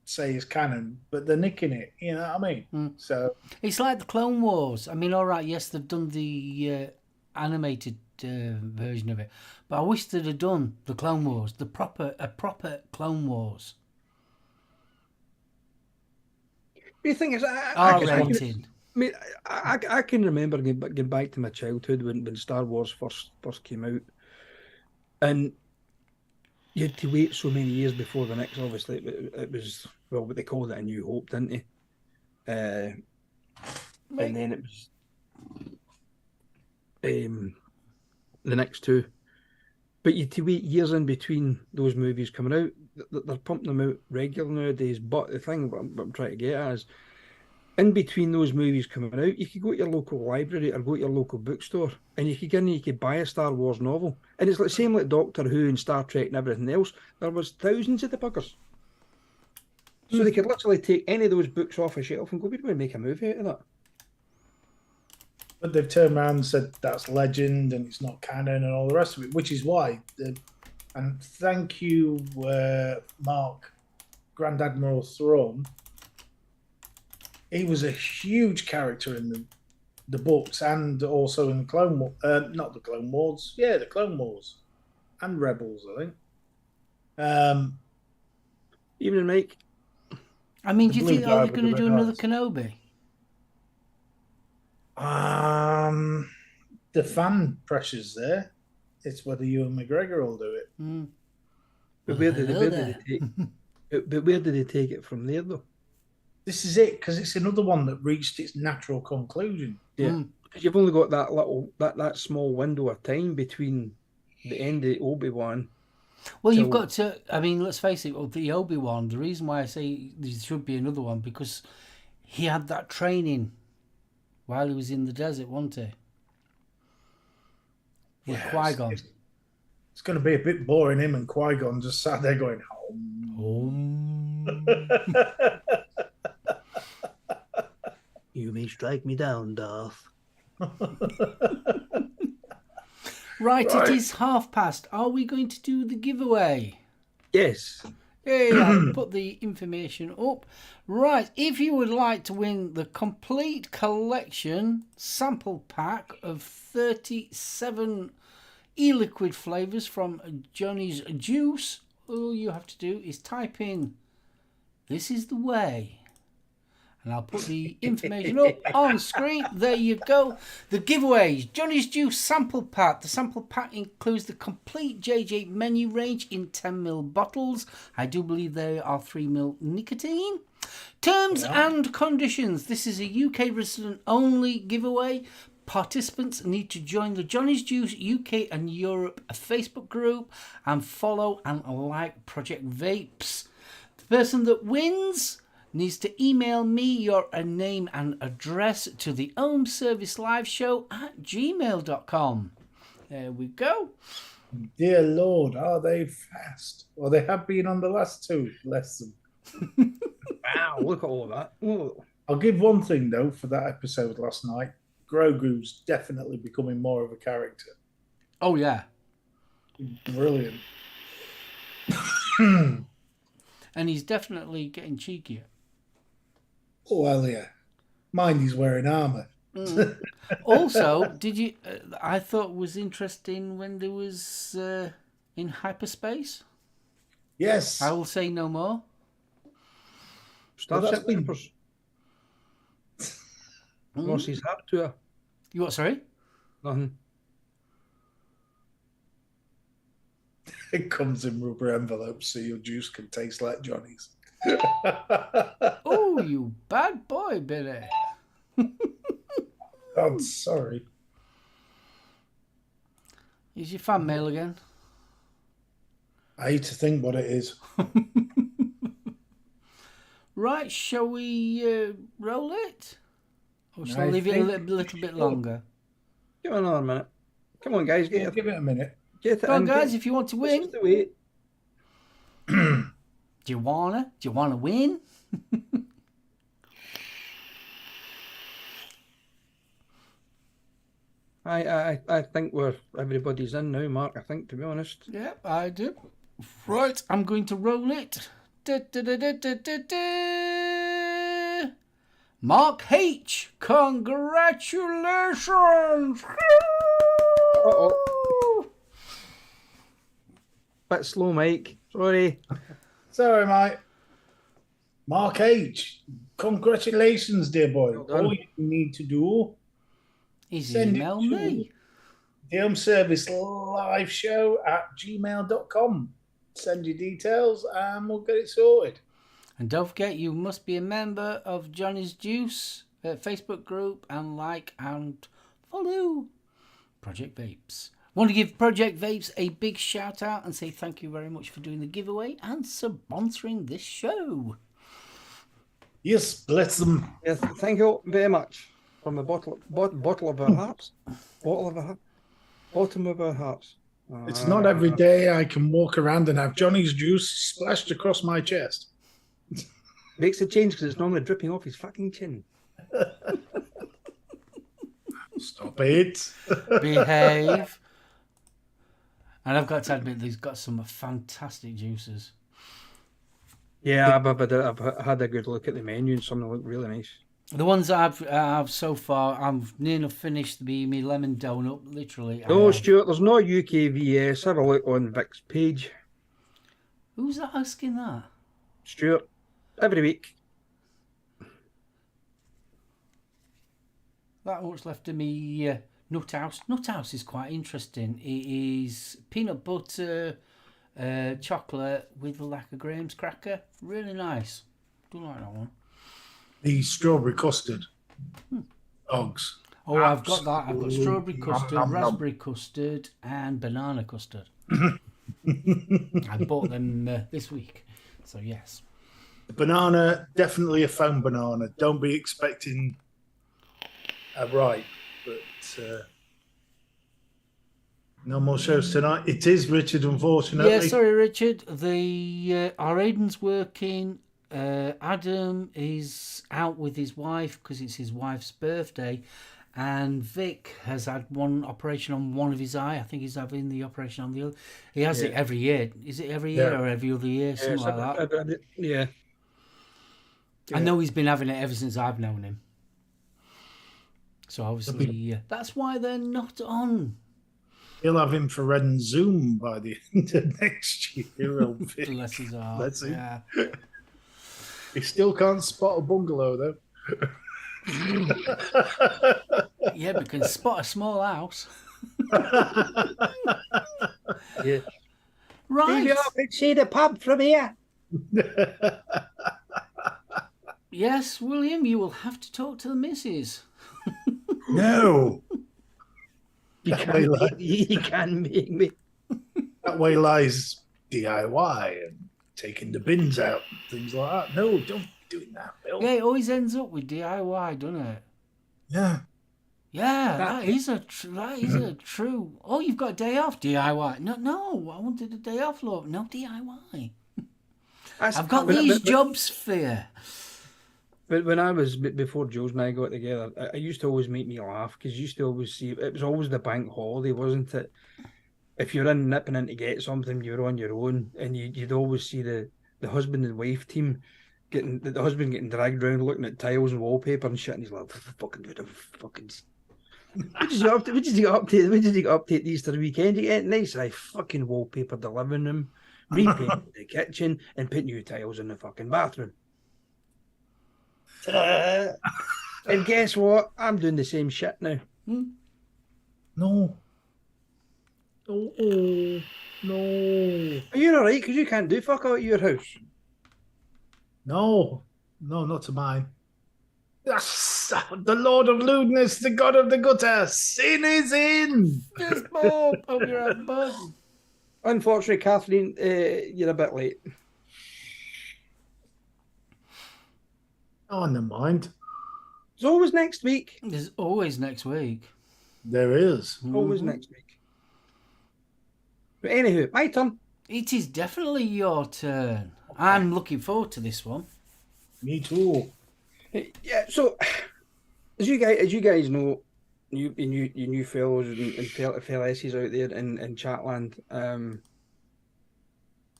say is canon, but they're nicking it. You know what I mean? So It's like the Clone Wars. I mean, all right, yes, they've done the animated version of it, but I wish they'd have done the Clone Wars, a proper Clone Wars. The thing is, R-rated. I can remember getting back to my childhood when Star Wars first came out, and you had to wait so many years before the next. Obviously, it was what they called it A New Hope, didn't they? And then it was the next two. But you had to wait years in between those movies coming out. They're pumping them out regular nowadays. But the thing what I'm trying to get at is, in between those movies coming out, you could go to your local library or go to your local bookstore, and you could get in and you could buy a Star Wars novel. And it's like the same like Doctor Who and Star Trek and everything else. There was thousands of the buggers. So they could literally take any of those books off a shelf and go, we're going to make a movie out of that. but they've turned around and said that's legend and it's not canon and all the rest of it, which is why. And thank you, Mark, Grand Admiral Thrawn. He was a huge character in the books and also in the Clone Wars. Not the Clone Wars. Yeah, the Clone Wars. And Rebels, I think. Evening, Mike. I mean, The do you blue think guy they're with going to the do red another eyes. Kenobi? The fan pressure's there. It's whether Ewan McGregor will do it. But where did Hello they take? But where did they take it from there, though? This is it, because it's another one that reached its natural conclusion. Yeah, because you've only got that small window of time between the end of Obi-Wan. Well, you've got to. I mean, let's face it. Well, the Obi-Wan. The reason why I say there should be another one because he had that training while he was in the desert, wasn't he? With Qui-Gon. It's going to be a bit boring. Him and Qui-Gon just sat there going, home. You may strike me down, Darth. Right, it is past. Are we going to do the giveaway? Yes. Hey, I'll put the information up. Right, if you would like to win the complete collection sample pack of 37 e-liquid flavours from Johnny's Juice, all you have to do is type in "This is the way." And I'll put the information up on screen. There you go. The giveaways. Johnny's Juice sample pack. The sample pack includes the complete JJ menu range in 10ml bottles. I do believe there are 3ml nicotine. Terms and conditions. This is a UK resident only giveaway. Participants need to join the Johnny's Juice UK and Europe Facebook group and follow and like Project Vapes. The person that wins needs to email me your name and address to the Ohm Service Live Show at gmail.com. There we go. Dear Lord, are they fast? Well, they have been on the last two lessons. Wow, look at all that. Whoa. I'll give one thing, though, for that episode last night. Grogu's definitely becoming more of a character. Oh, yeah. Brilliant. And he's definitely getting cheekier. Oh, hell yeah. Mind he's wearing armour. Also, did you? I thought was interesting when there was in hyperspace. Yes. I will say no more. Starship been- Troopers. Ross's hat tour. You what? Sorry. Nothing. It comes in rubber envelopes so your juice can taste like Johnny's. Oh, you bad boy, Billy. God, sorry. Is your fan mail again? I hate to think what it is. Right, shall we roll it? Or shall I I leave it a think little bit sure. longer? Give it another minute. Come on, guys. Yeah, give it a minute. Get it Come on, in. guys, if you want to win. Just wait. Do you wanna win? I think everybody's in now, Mark. I think, to be honest. Yep, I do. Right, I'm going to roll it. Mark H, congratulations! Uh-oh. Bit slow, Mike. Sorry. Sorry, mate. Mark H. Congratulations, dear boy. Well done. All you need to do He's Send it emailed to- me. the home service live show at gmail.com. Send your details and we'll get it sorted. And don't forget, you must be a member of Johnny's Juice Facebook group and like and follow Project Vapes. Want to give Project Vapes a big shout out and say thank you very much for doing the giveaway and sponsoring this show. Yes, bless them. Yes, thank you very much. From the bottle of our hearts. Bottom of our hearts. It's not every day I can walk around and have Johnny's juice splashed across my chest. Makes a change because it's normally dripping off his fucking chin. Stop it. Behave. And I've got to admit, he's got some fantastic juices. Yeah, I've had a good look at the menu and some of them look really nice. The ones I've so far, I've near enough finished me lemon donut, literally. No, Stuart, there's no UKVS. Have a look on Vic's page. Who's asking that? Stuart, every week. That what's left of me nut house. Nut house is quite interesting. It is peanut butter, chocolate with a lack of grahams cracker. Really nice. Do like that one. The strawberry custard. Dogs. Oh, I've got that. I've got Absolutely. strawberry custard, Nom, nom, nom. raspberry custard, and banana custard. I bought them this week. So yes. Banana, definitely a foam banana. Don't be expecting a ripe, but no more shows tonight. It is Richard, unfortunately. Yeah, sorry, Richard. Our Aiden's working. Adam is out with his wife because it's his wife's birthday, and Vic has had one operation on one of his eye. I think he's having the operation on the other. He has it every year. Is it every year or every other year? Something like that. Yeah. I know he's been having it ever since I've known him. So obviously, that's why they're not on. He'll have infrared and Zoom by the end of next year. Bless his heart. Let's see. Yeah. He still can't spot a bungalow, though. Yeah, but can spot a small house. Yeah. Right. You can see the pub from here. Yes, William, you will have to talk to the missus. No. You can make me. That way lies DIY and taking the bins out and things like that. No, don't be doing that, Bill. Yeah, it always ends up with DIY, doesn't it? Yeah. Yeah, that is a true. Oh, you've got a day off, DIY. No, I wanted a day off, love. No DIY. I've got these jobs for you. But when I was before Jules and I got together, it used to always make me laugh because you used to always see it was always the bank holiday, wasn't it? If you're nipping in to get something, you're on your own, and you'd always see the husband and wife team the husband getting dragged around looking at tiles and wallpaper and shit, and he's like, fucking dude, fucking. What did you update the Easter weekend? You get nice, fucking wallpaper the living room, repaint the kitchen, and put new tiles in the fucking bathroom. And guess what? I'm doing the same shit now. No. Oh, no. Are you alright? Because you can't do fuck out of your house. No, not to mine. Yes, the Lord of Lewdness, the God of the Gutter, sin is in. Yes, Bob. Oh, you're a buzz. Unfortunately, Kathleen, you're a bit late. Oh, never mind. It's always next week. There's always next week. There is. Always next week. But anywho, my turn. It is definitely your turn. I'm looking forward to this one. Me too. Yeah, so as you guys know, you new fellows and fellasses out there in Chatland,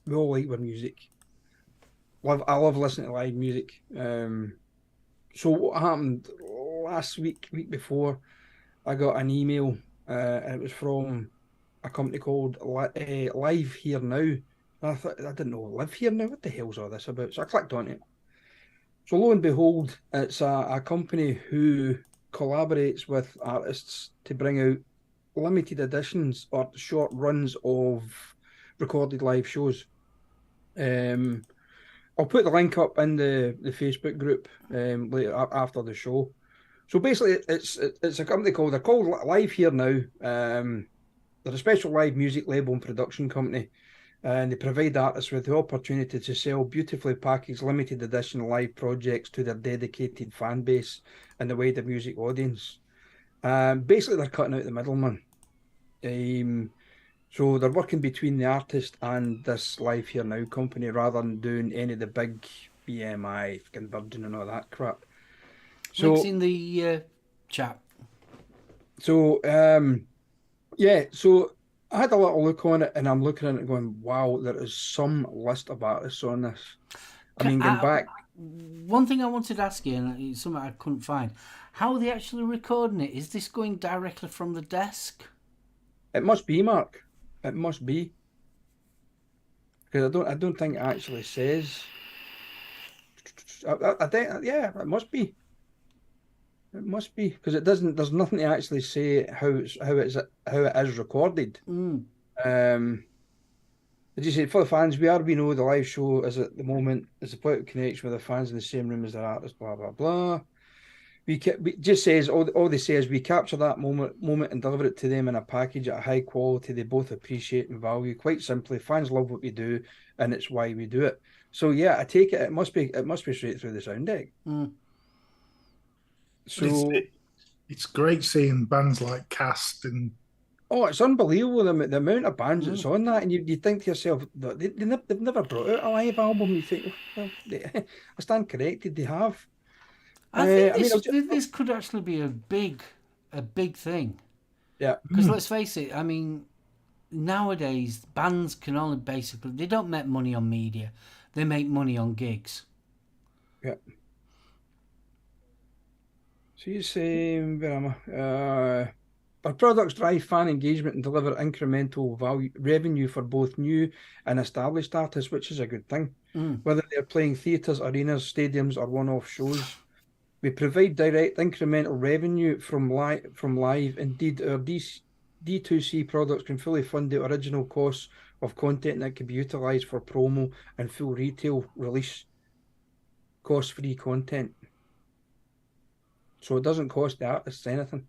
we all like our music. I love listening to live music. So what happened last week before, I got an email, and it was from a company called Live Here Now. And I thought, I didn't know, Live Here Now? What the hell's all this about? So I clicked on it. So lo and behold, it's a company who collaborates with artists to bring out limited editions or short runs of recorded live shows. I'll put the link up in the Facebook group later after the show. So basically, it's a company they're called Live Here Now. They're a special live music label and production company. And they provide artists with the opportunity to sell beautifully packaged limited edition live projects to their dedicated fan base and the wider music audience. Basically, they're cutting out the middleman. So they're working between the artist and this Live Here Now company rather than doing any of the big BMI, fucking Virgin and all that crap. So Links in the chat. So yeah, so I had a little look on it, and I'm looking at it going, wow, there is some list of artists on this. I mean, going back. One thing I wanted to ask you, and it's something I couldn't find, how are they actually recording it? Is this going directly from the desk? It must be, Mark. It must be. Because I don't think it actually says. I think, yeah, it must be. It must be, because it doesn't. There's nothing to actually say how it is recorded. As you say, for the fans, we know the live show is at the moment is a point of connection with the fans in the same room as their artists. Blah blah blah. We just says all they say is we capture that moment and deliver it to them in a package at a high quality they both appreciate and value. Quite simply, fans love what we do, and it's why we do it. So yeah, I take it. It must be straight through the sound deck. So it's great seeing bands like Cast and it's unbelievable the amount of bands that's on that, and you think to yourself they've never brought out a live album. You think, well, I stand corrected, they have. I think this could actually be a big thing. Yeah, because let's face it. I mean, nowadays bands can only they don't make money on media; they make money on gigs. Yeah. So you say, where am I? Our products drive fan engagement and deliver incremental revenue for both new and established artists, which is a good thing. Whether they're playing theatres, arenas, stadiums, or one-off shows, we provide direct incremental revenue from live. Indeed, our D2C products can fully fund the original costs of content that can be utilised for promo and full retail release. Cost-free content. So it doesn't cost the artists anything.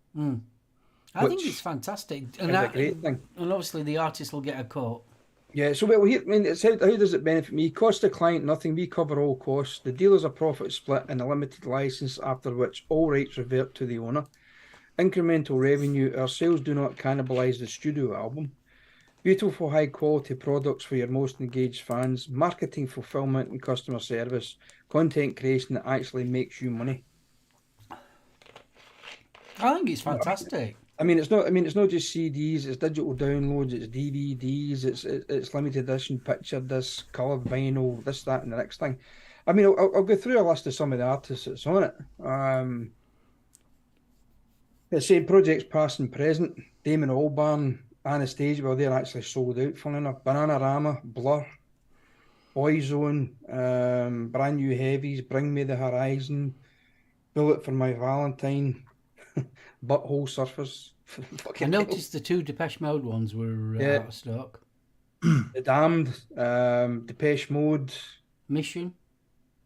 I think it's fantastic. And it's a great thing. And obviously the artist will get a cut. Yeah, so well, here, I mean, it's how does it benefit me? Cost the client nothing. We cover all costs. The deal is a profit split and a limited license, after which all rights revert to the owner. Incremental revenue. Our sales do not cannibalise the studio album. Beautiful, high-quality products for your most engaged fans. Marketing, fulfillment, and customer service. Content creation that actually makes you money. I think it's fantastic. I mean, it's not just CDs. It's digital downloads. It's DVDs. It's limited edition picture discs, coloured vinyl, this, that, and the next thing. I mean, I'll go through a list of some of the artists that's on it. Let's say projects past and present. Damon Albarn, Anastasia, well, they're actually sold out, funny enough. Bananarama, Blur, Boyzone, Brand New Heavies, Bring Me the Horizon, Bullet for My Valentine, Butthole Surfers. I Fucking hell. noticed the 2 Depeche Mode ones were Yeah. out of stock. The Damned, Depeche Mode, Mission.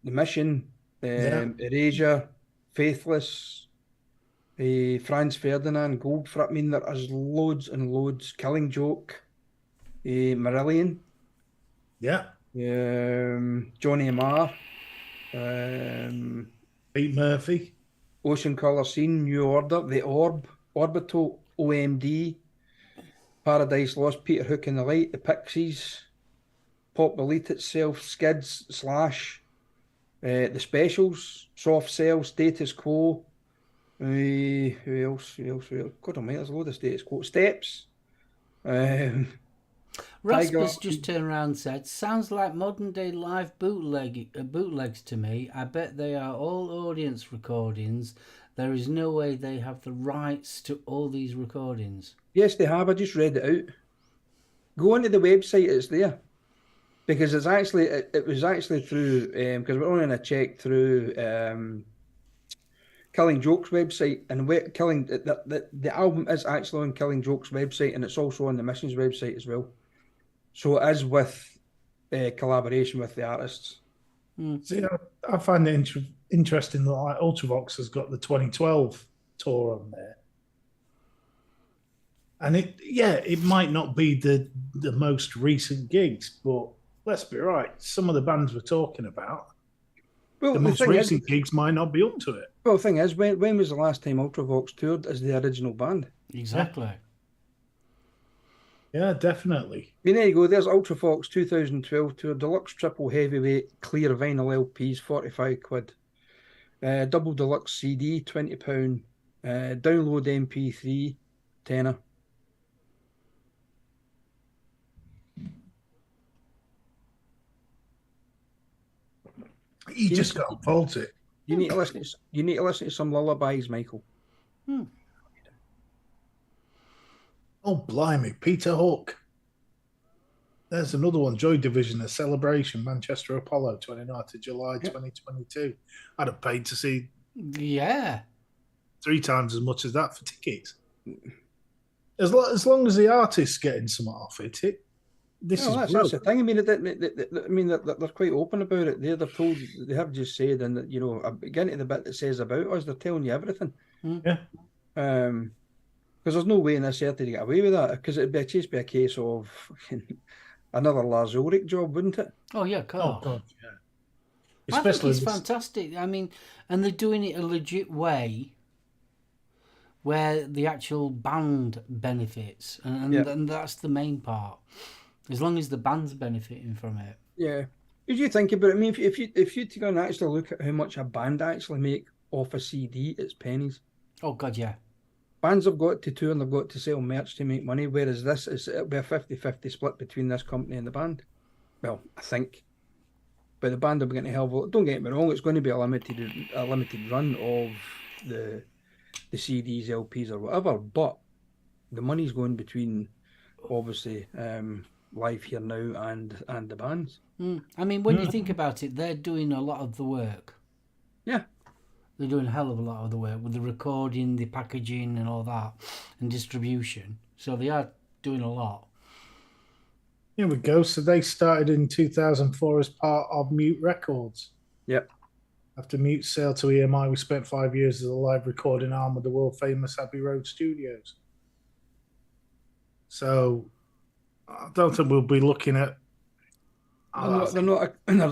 The Mission, Yeah. Erasure, Faithless, Franz Ferdinand, Goldfrapp. I mean, there is loads and loads. Killing Joke, Marillion, Yeah. Johnny Marr, Pete Murphy. Ocean Colour Scene, New Order, The Orb, Orbital, OMD, Paradise Lost, Peter Hook and the Light, The Pixies, Pop Elite itself, Skids, Slash, The Specials, Soft Cell, Status Quo. Who else? God almighty, there's a load of Status Quo. Steps. Rasmus just turned around and said, "Sounds like modern day live bootlegs to me. I bet they are all audience recordings. There is no way they have the rights to all these recordings." Yes, they have. I just read it out. Go onto the website, it's there. Because it's actually, it was actually through, because we're only in a check through Killing Joke's website, and the album is actually on Killing Joke's website, and it's also on the Mission's website as well. So it is with collaboration with the artists. See, I find it interesting that like Ultravox has got the 2012 tour on there. And it might not be the most recent gigs, but let's be right, some of the bands we're talking about, Well, the most recent gigs might not be up to it. Well, the thing is, when was the last time Ultravox toured as the original band? Exactly. Yeah, definitely. I mean, there you go. There's Ultravox 2012 tour, deluxe triple heavyweight clear vinyl LPs, 45 quid. Double deluxe CD, £20. Download MP3, tenner. You just can't fault it. You need to listen. You need to listen to some lullabies, Michael. Oh, blimey, Peter Hook. There's another one, Joy Division, A Celebration, Manchester Apollo, 29th of July, 2022. I'd have paid to see Yeah. 3 times as much as that for tickets. As long as the artist's getting some off it, that's the thing. I mean, they're quite open about it. They're told, they have just said, and that, you know, getting to the bit that says about us, they're telling you everything. Yeah. Because there's no way in this earth to get away with that. Because it'd just be a case of another Lars Ulrich job, wouldn't it? Oh yeah, cool. Oh God, yeah. I think it's fantastic. I mean, and they're doing it a legit way, where the actual band benefits, and that's the main part. As long as the band's benefiting from it. Yeah. If you think about it, I mean, if you take and actually look at how much a band actually make off a CD, it's pennies. Oh God, yeah. Bands have got to tour and they've got to sell merch to make money, whereas it'll be a 50-50 split between this company and the band. Well, I think. But the band will be getting a hell of a lot. Don't get me wrong, it's going to be a limited run of the CDs, LPs or whatever, but the money's going between, obviously, Live Here Now and the bands. I mean, when you think about it, they're doing a lot of the work. Yeah. They're doing a hell of a lot of the work with the recording, the packaging and all that, and distribution. So they are doing a lot. Here we go. So they started in 2004 as part of Mute Records. Yep. After Mute's sale to EMI, we spent 5 years as a live recording arm of the world-famous Abbey Road Studios. So I don't think we'll be looking at... They're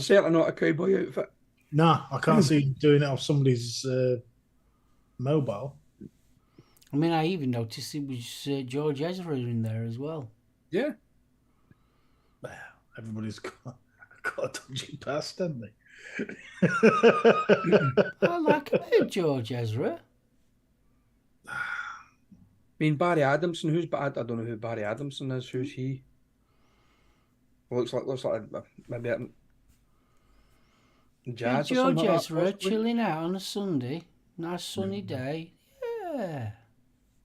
certainly not a cowboy outfit. No, I can't see you doing it off somebody's mobile. I mean, I even noticed it was George Ezra in there as well. Yeah. Well, everybody's got a dodgy past, haven't they? I like a bit of George Ezra. I mean, Barry Adamson, I don't know who Barry Adamson is. Who's he? Looks like maybe jazz or Joe something like that. Jezra Possibly. chilling out on a Sunday. Nice sunny day. Yeah.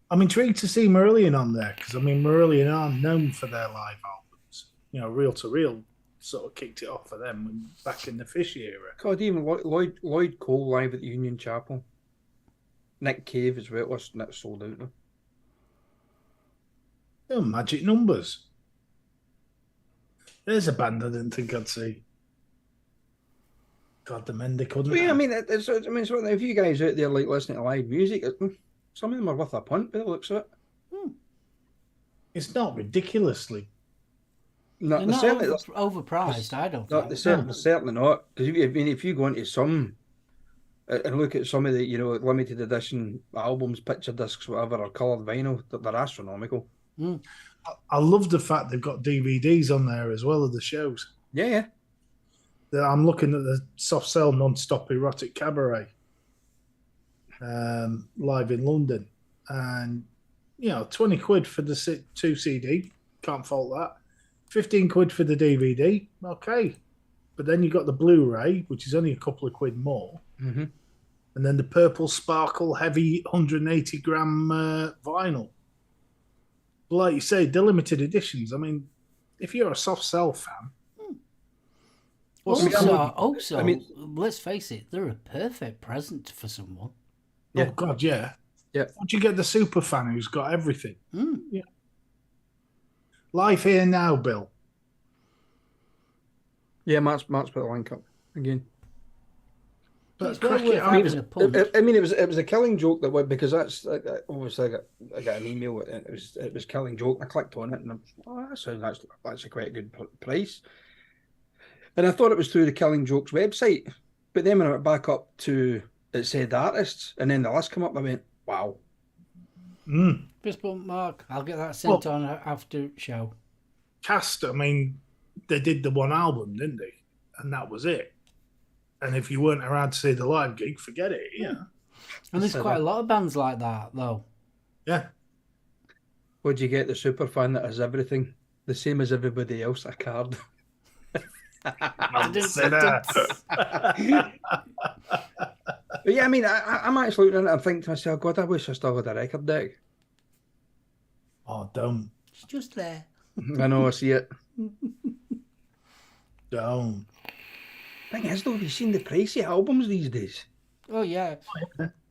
I'm intrigued to see Marillion on there because, I mean, Marillion are known for their live albums. You know, Reel to Reel sort of kicked it off for them back in the Fish era. God, even Lloyd Cole live at the Union Chapel. Nick Cave as well. That's sold out now. Oh, Magic Numbers. There's a band I didn't think I'd see. God, the men they couldn't. Well, yeah, I mean, if you guys out there like listening to live music, some of them are worth a punt by the looks of it. It's not ridiculously. No, They're they're not certainly, overpriced, I don't no, think. they're certainly not. Because if you go into some and look at some of the limited edition albums, picture discs, whatever, or coloured vinyl, they're astronomical. I love the fact they've got DVDs on there as well of the shows. Yeah. I'm looking at the Soft Cell Non-Stop Erotic Cabaret live in London, and 20 quid for the 2 CD, can't fault that. 15 quid for the DVD, okay, but then you got the Blu-ray, which is only a couple of quid more, and then the Purple Sparkle Heavy 180 gram vinyl. But like you say, the limited editions. I mean, if you're a Soft Cell fan. Also, let's face it, they're a perfect present for someone. Yeah. Oh, God, yeah. Yeah. Would you get the super fan who's got everything? Yeah. Live Here Now, Bill. Yeah, Matt's put the link up again. But It's well crack worth it up. having a punt. It was a killing joke that because that's obviously I got an email and it was killing joke. And I clicked on it and that's a quite a good price. And I thought it was through the Killing Jokes website, but then when I went back up to it said artists, and then the list came up, I went, wow. Fist bump, Mark. I'll get that sent on after show. Cast, I mean, they did the one album, didn't they? And that was it. And if you weren't around to see the live gig, forget it. Yeah. And there's quite a lot of bands like that, though. Yeah. Would you get the super fan that has everything, the same as everybody else, a card? I'll say that. But yeah, I mean, I'm actually looking at it and thinking to myself, God, I wish I still had a record deck. Oh, don't. It's just there. I know, I see it. Don't. Thing is, though, have you seen the price of albums these days? Oh, yeah.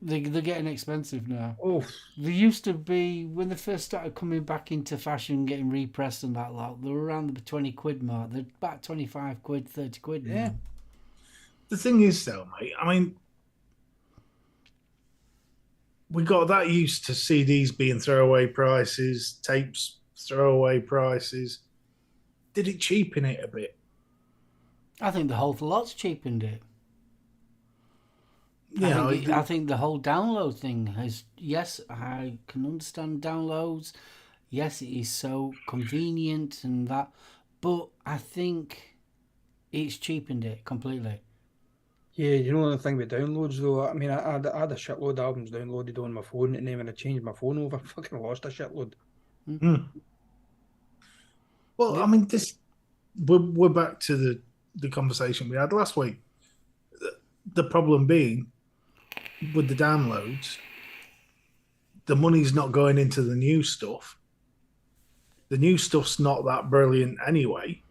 They're getting expensive now. Oh, They used to be, when they first started coming back into fashion, getting repressed and that lot, they were around the 20 quid mark. They're about 25 quid, 30 quid now. yeah. The thing is, though, mate, I mean, we got that used to CDs being throwaway prices, tapes throwaway prices. Did it cheapen it a bit? I think the whole lot's cheapened it. Yeah, I think the whole download thing has, yes, I can understand downloads. Yes, it is so convenient and that, but I think it's cheapened it completely. Yeah, you know the thing about downloads, though, I mean, I had a shitload of albums downloaded on my phone, and then when I changed my phone over, I fucking lost a shitload. Well, I mean, we're back to the conversation we had last week. The problem being, with the downloads, the money's not going into the new stuff. The new stuff's not that brilliant anyway.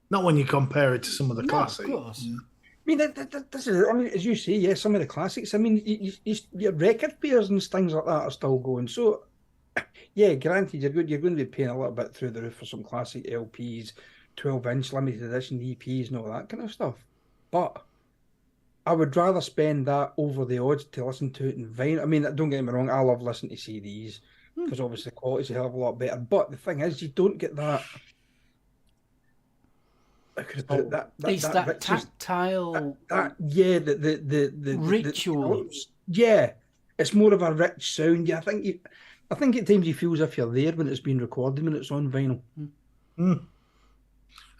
Not when you compare it to some of the classics. Of course. I mean, this is, I mean, as you say, yeah, some of the classics. I mean, your record players and things like that are still going. So, yeah, granted, you're going to be paying a little bit through the roof for some classic LPs, 12-inch limited edition EPs, and all that kind of stuff. But I would rather spend that over the odds to listen to it in vinyl. I mean, don't get me wrong, I love listening to CDs because obviously the quality's a hell of a lot better. But the thing is, you don't get that. It's that tactile the ritual. Yeah, it's more of a rich sound. Yeah, I think at times you feel as if you're there when it's been recorded, when it's on vinyl.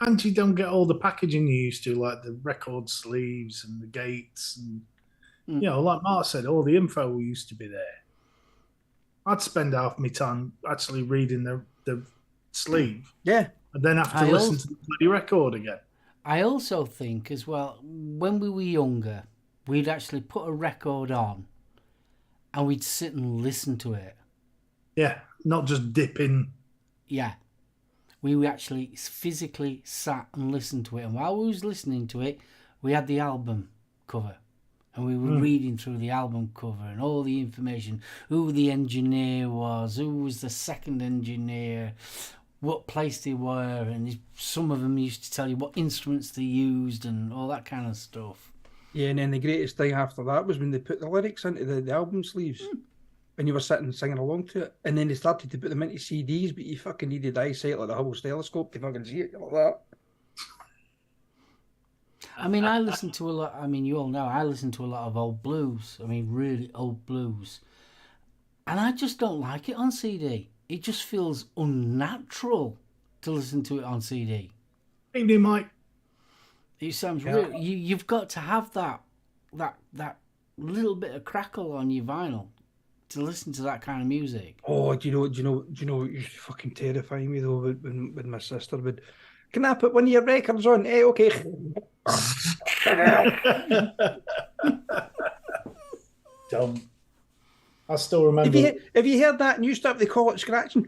And you don't get all the packaging you used to, like the record sleeves and the gates, and like Mark said, all the info used to be there. I'd spend half my time actually reading the sleeve. Yeah. And then have to listen to the bloody record again. I also think as well, when we were younger, we'd actually put a record on and we'd sit and listen to it. Yeah, not just dipping. Yeah. We actually physically sat and listened to it. And while we was listening to it, we had the album cover. And we were reading through the album cover and all the information. Who the engineer was, who was the second engineer, what place they were. And some of them used to tell you what instruments they used and all that kind of stuff. Yeah, and then the greatest thing after that was when they put the lyrics into the album sleeves. And you were sitting singing along to it. And then they started to put them into CDs, but you fucking needed eyesight like the Hubble telescope to fucking see it like that. I mean, I listen to a lot. I mean, you all know I listen to a lot of old blues. I mean, really old blues. And I just don't like it on CD. It just feels unnatural to listen to it on CD. Evening, Mike. It sounds real. You've got to have that little bit of crackle on your vinyl to listen to that kind of music. Oh, do you know what used to fucking terrify me though when my sister would, can I put one of your records on? Okay. Dumb. I still remember. Have you heard that new stuff they call it scratching?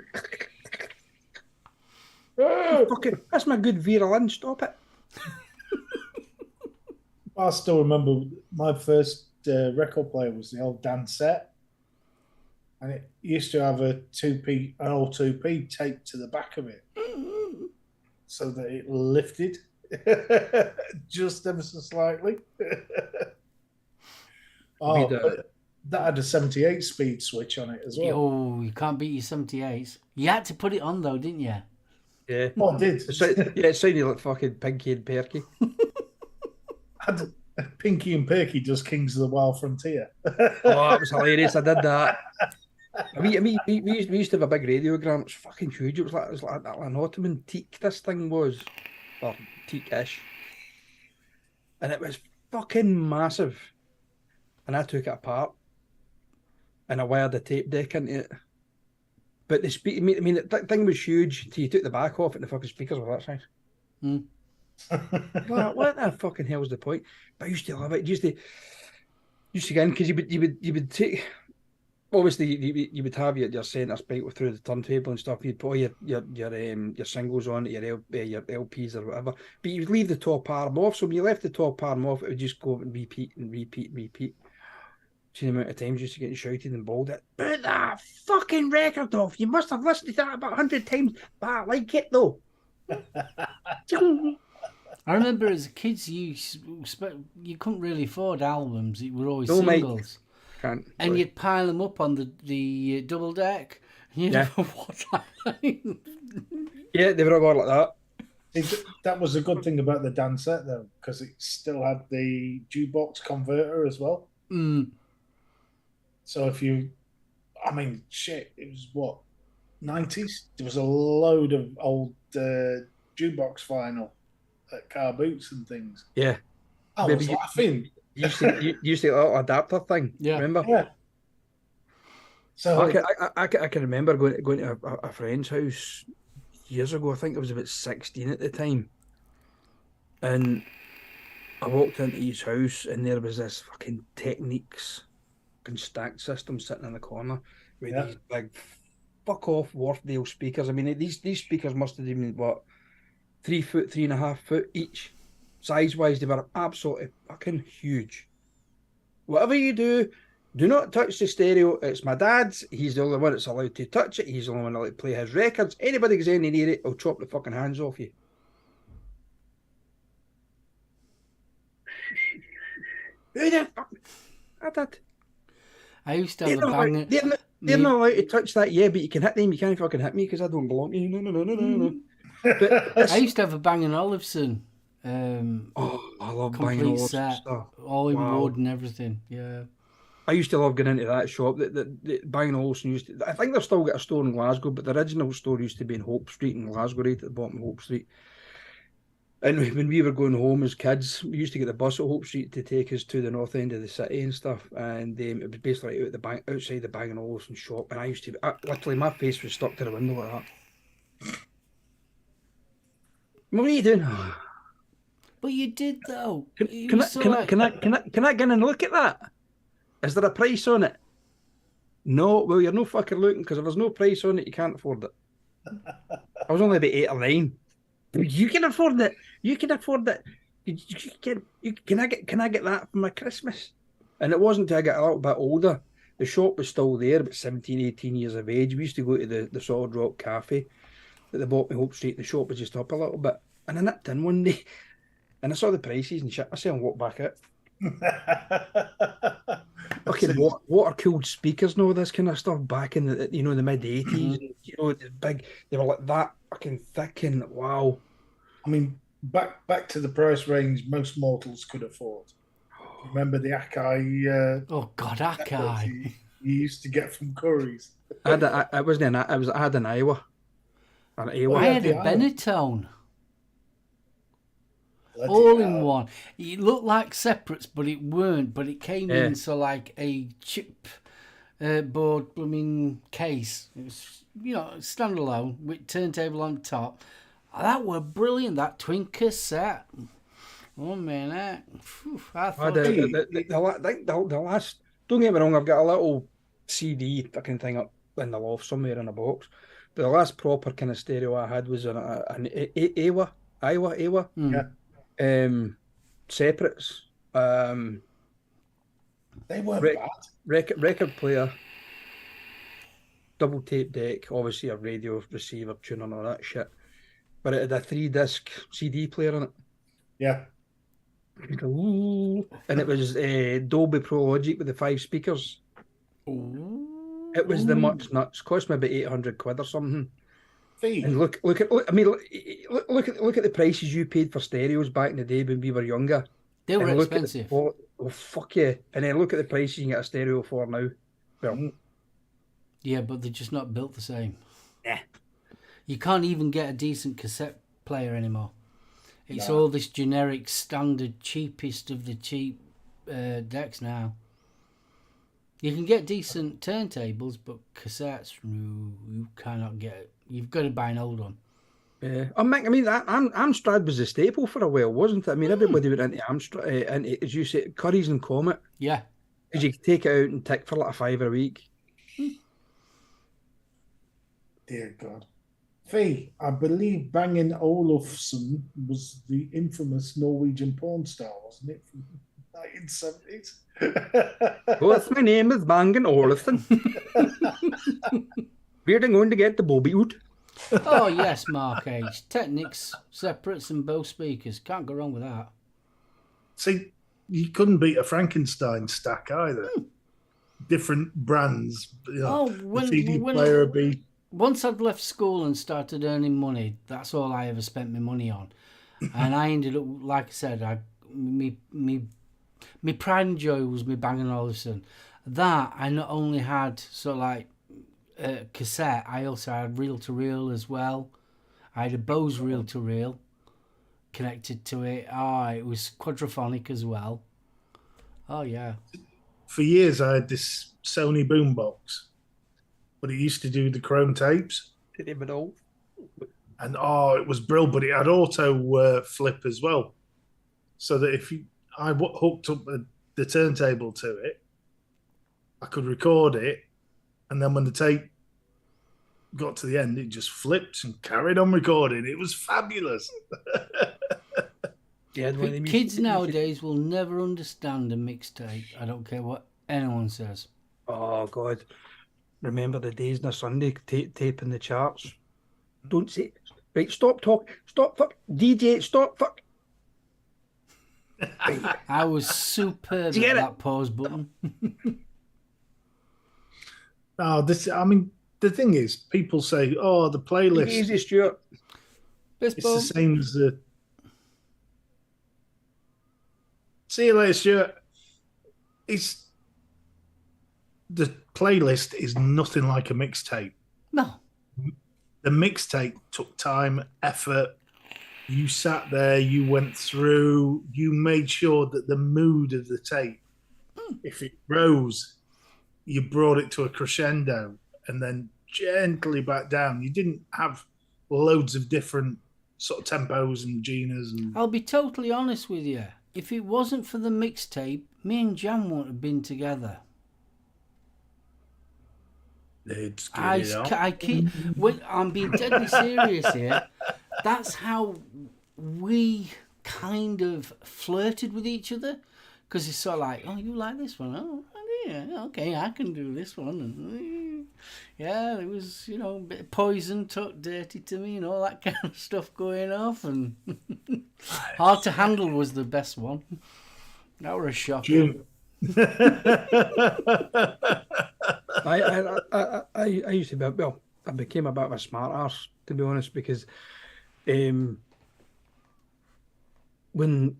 Fucking, that's my good Vera Lynn, stop it. I still remember my first record player was the old Dansette, and it used to have an old 2P taped to the back of it, so that it lifted just ever so slightly. That had a 78 speed switch on it as well. Oh, you can't beat your 78s. You had to put it on though, didn't you? Yeah. Oh, I did. It sounded like fucking Pinky and Perky. Pinky and Perky does Kings of the Wild Frontier. Oh, that was hilarious. I did that. We used to have a big radiogram. It was fucking huge. It was like an Ottoman teak. This thing was, or teak-ish, and it was fucking massive. And I took it apart, and I wired a tape deck into it. But the the thing was huge until you took the back off, and the fucking speakers were that size. What the fucking hell's the point? But I used to love it. Used to get in because you would take. Obviously, you would have your centre spike through the turntable and stuff. You'd put all your singles on, your LPs or whatever. But you'd leave the top arm off. So when you left the top arm off, it would just go and repeat and repeat and repeat. See the amount of times used to get shouted and bawled at. Put that fucking record off! You must have listened to that about 100 times. But I like it though. I remember as kids, you couldn't really afford albums. It were always singles. Can't. And you'd pile them up on the double deck. And you'd never watch that. Yeah, they were all like that. That was a good thing about the Dansette, though, because it still had the jukebox converter as well. So it was what, 90s? There was a load of old jukebox vinyl at car boots and things. Yeah. I was laughing. You used to a little adapter thing. Yeah. Remember? Yeah. So I can remember going to a friend's house years ago. I think I was about 16 at the time, and I walked into his house and there was this fucking Technics and stack system sitting in the corner with these big fuck off Wharfdale speakers. I mean, these speakers must have been what, 3 foot, 3.5 foot each. Size wise, they were absolutely fucking huge. Whatever you do not touch the stereo. It's my dad's. He's the only one that's allowed to touch it. He's the only one allowed to play his records. Anybody gets any near it, I'll chop the fucking hands off you. Who the fuck? I did. I used to have a banger. They're not allowed to touch that, but you can hit them. You can't fucking hit me because I don't belong to you. No. But I used to have a Bang & Olufsen. I love Bang & complete Olufsen set, stuff. all in wood and everything. Yeah. I used to love going into that shop. The Bang & Olufsen used to. I think they've still got a store in Glasgow, but the original store used to be in Hope Street in Glasgow, right at the bottom of Hope Street. And when we were going home as kids, we used to get the bus at Hope Street to take us to the north end of the city and stuff. And it was basically outside the Bang & Olufsen shop. And I used to, literally, my face was stuck to the window like that. What are you doing? But you did though. Can I get in and look at that? Is there a price on it? No. Well, you're no fucking looking, because if there's no price on it, you can't afford it. I was only about 8 or 9. You can afford it. You can afford it. Can I get that for my Christmas? And it wasn't until I got a little bit older. The shop was still there, about 17, 18 years of age. We used to go to the Solid Rock Cafe at the bottom of Hope Street. The shop was just up a little bit. And I nipped in one day and I saw the prices and shit myself and walked back out. Fucking water cooled speakers and all this kind of stuff back in the the mid 80s. The big, they were like that fucking thick, and wow. I mean, back to the price range most mortals could afford. Remember the Akai? Oh God, Akai! You used to get from Curry's. I had an Iowa. I had a Benetton. All in one. It looked like separates, but it weren't. But it came in so like a chip board blooming case. It was, standalone with turntable on top. That were brilliant. That twin cassette. Oh man, I thought the last. Don't get me wrong. I've got a little CD fucking thing up in the loft somewhere in a box. But the last proper kind of stereo I had was an Iowa. Yeah. Separates. They weren't bad. Record player, double tape deck, obviously a radio receiver, tuner, and all that shit. But it had a 3-disc CD player on it. Yeah. And it was Dolby Pro Logic with the 5 speakers. Ooh. It was the much nuts. Cost me about 800 quid or something. And look at the prices you paid for stereos back in the day when we were younger. They were expensive. Oh fuck yeah! And then look at the prices you can get a stereo for now. Well, yeah, but they're just not built the same. Yeah. You can't even get a decent cassette player anymore. It's all this generic, standard, cheapest of the cheap decks now. You can get decent turntables, but cassettes, you cannot get it. You've got to buy an old one. Yeah, Amstrad was a staple for a while, wasn't it? I mean, everybody went into Amstrad, and as you say, Curry's and Comet. Yeah. Because you could take it out and tick for like a £5 a week. Dear God. Fee, I believe Bangin' Olufsen was the infamous Norwegian porn star, wasn't it? From the 1970s. What's my name is Bangin' Olufsen. We're going to get the Bobby out. Oh, yes, Mark H. Technics, separates, and both speakers. Can't go wrong with that. See, you couldn't beat a Frankenstein stack either. Different brands. The CD player would be... Once I'd left school and started earning money, that's all I ever spent my money on. And I ended up, like I said, me pride and joy was me Bang & Olufsen. That I not only had cassette, I also had reel-to-reel as well. I had a Bose reel-to-reel connected to it. It was quadraphonic as well. Oh, yeah. For years, I had this Sony boombox, but it used to do the chrome tapes. Didn't even know. And it was brilliant, but it had auto flip as well. So that if I hooked up the turntable to it, I could record it, and then when the tape got to the end, it just flipped and carried on recording. It was fabulous. Yeah, kids nowadays will never understand a mixtape. I don't care what anyone says. Oh God, remember the days on a Sunday taping the charts? Don't say right. Stop talk. Stop fuck. DJ. Stop fuck. I was superb at that pause button. The thing is, people say, the playlist. Easy, Stuart. It's the same as the... See you later, Stuart. The playlist is nothing like a mixtape. No. The mixtape took time, effort. You sat there, you went through, you made sure that the mood of the tape, if it rose, you brought it to a crescendo and then gently back down. You didn't have loads of different sort of tempos and Ginas and. I'll be totally honest with you. If it wasn't for the mixtape, me and Jan wouldn't have been together. Let's get it on. I keep. I'm being deadly serious here. That's how we kind of flirted with each other, because it's sort of like, oh, you like this one? Oh, yeah, okay, I can do this one. And yeah, it was, you know, a bit of Poison, Talk Dirty to Me, and all that kind of stuff going off. And Hard to Handle was the best one. That were a shock. I used to be, well, I became a bit of a smart arse, to be honest, because when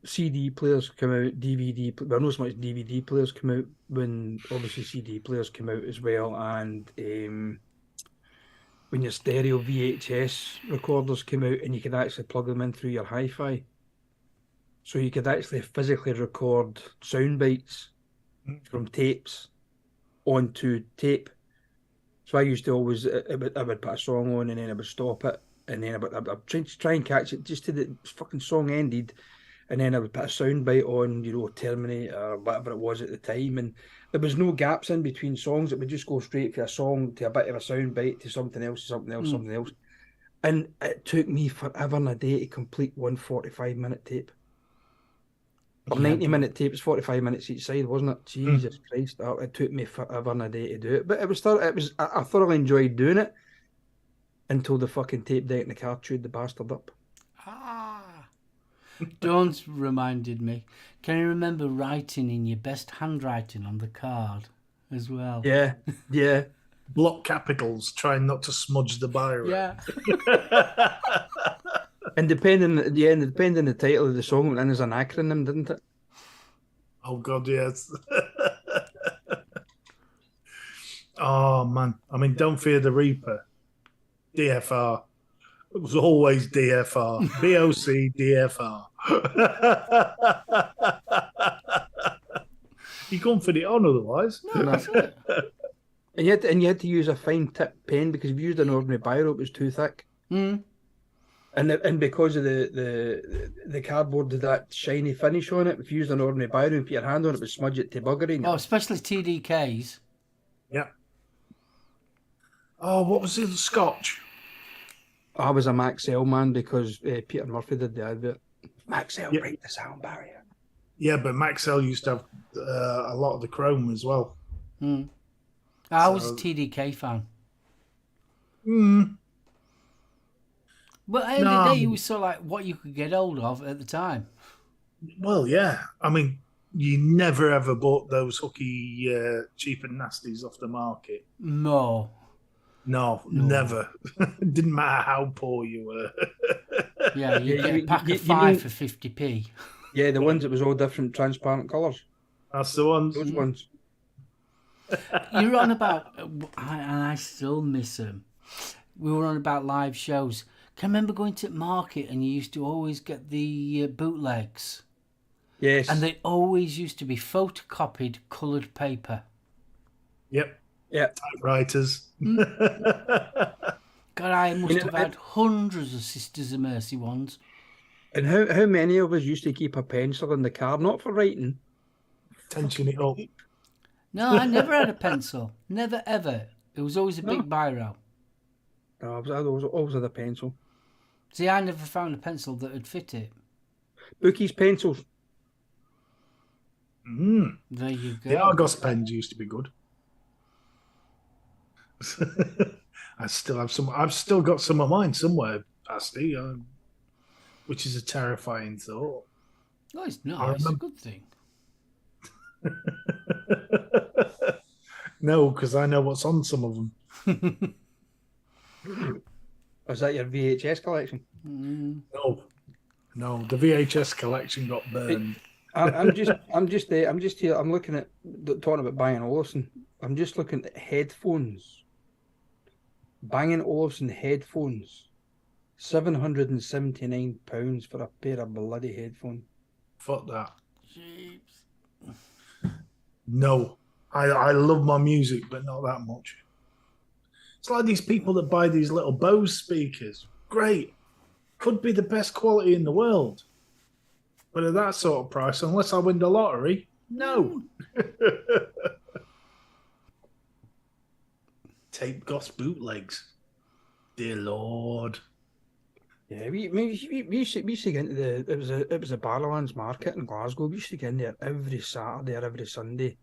CD players come out, DVD, well, not so much DVD players come out, when obviously CD players come out as well, and when your stereo VHS recorders came out and you could actually plug them in through your hi-fi. So you could actually physically record sound bites from tapes onto tape. So I used to always, I would put a song on and then I would stop it, and then I would try and catch it just till the fucking song ended, and then I would put a sound bite on, you know, Terminator or whatever it was at the time, and there was no gaps in between songs. It would just go straight from a song to a bit of a sound bite to something else, something else, something else. And it took me forever and a day to complete one 45-minute tape. Or 90-minute tapes, 45 minutes each side, wasn't it? Jesus Christ, it took me forever and a day to do it. But I thoroughly enjoyed doing it until the fucking tape deck in the car chewed the bastard up. Dawn's reminded me. Can you remember writing in your best handwriting on the card as well? Yeah. Block capitals, trying not to smudge the biro. Yeah. And depending on the title of the song, it went in as an acronym, didn't it? Oh God, yes. Oh man, I mean, Don't Fear the Reaper, DFR. It was always DFR. BOC DFR. You couldn't fit it on otherwise. No, that's it. And you had to use a fine tip pen, because if you used an ordinary biro, it was too thick. And because of the cardboard had that shiny finish on it, if you used an ordinary biro and put your hand on it, it would smudge it to buggery. Oh, especially TDKs. Yeah. Oh, what was it? Scotch? I was a Maxell man because Peter Murphy did the advert. Maxell, break the sound barrier. Yeah, but Maxell used to have a lot of the chrome as well. I was a TDK fan. But at the end of the day, it was sort of like what you could get hold of at the time. Well, yeah. I mean, you never ever bought those hooky cheap and nasties off the market. No, never. Didn't matter how poor you were. Yeah, you get a pack of 5 for 50p. Yeah, the ones that was all different transparent colours. That's the ones. Those ones. You're on about, and I still miss them. We were on about live shows. Can I remember going to the market and you used to always get the bootlegs? Yes. And they always used to be photocopied coloured paper. Yep. Yeah. Typewriters. God, I must have had hundreds of Sisters of Mercy ones. And how many of us used to keep a pencil in the car, not for writing? Tension it up. No, I never had a pencil. Never, ever. It was always a big biro. No, I always had a pencil. See, I never found a pencil that would fit it. Bookies pencils. There you go. The Argos pens used to be good. I still have some. I've still got some of mine somewhere, Asti, which is a terrifying thought. Oh, it's not. It's a good thing. No, because I know what's on some of them. Was that your VHS collection? No, the VHS collection got burned. I'm just here. I'm looking at talking about Bang & Olufsen. I'm just looking at headphones. Bang & Olufsen headphones, £779 for a pair of bloody headphones. Fuck that. Jeez. No, I love my music, but not that much. It's like these people that buy these little Bose speakers. great. Could be the best quality in the world. But at that sort of price, unless I win the lottery, no. Tape Goss bootlegs. Dear Lord. Yeah, we used to get into it was a Barrowlands market in Glasgow. We used to get in there every Saturday or every Sunday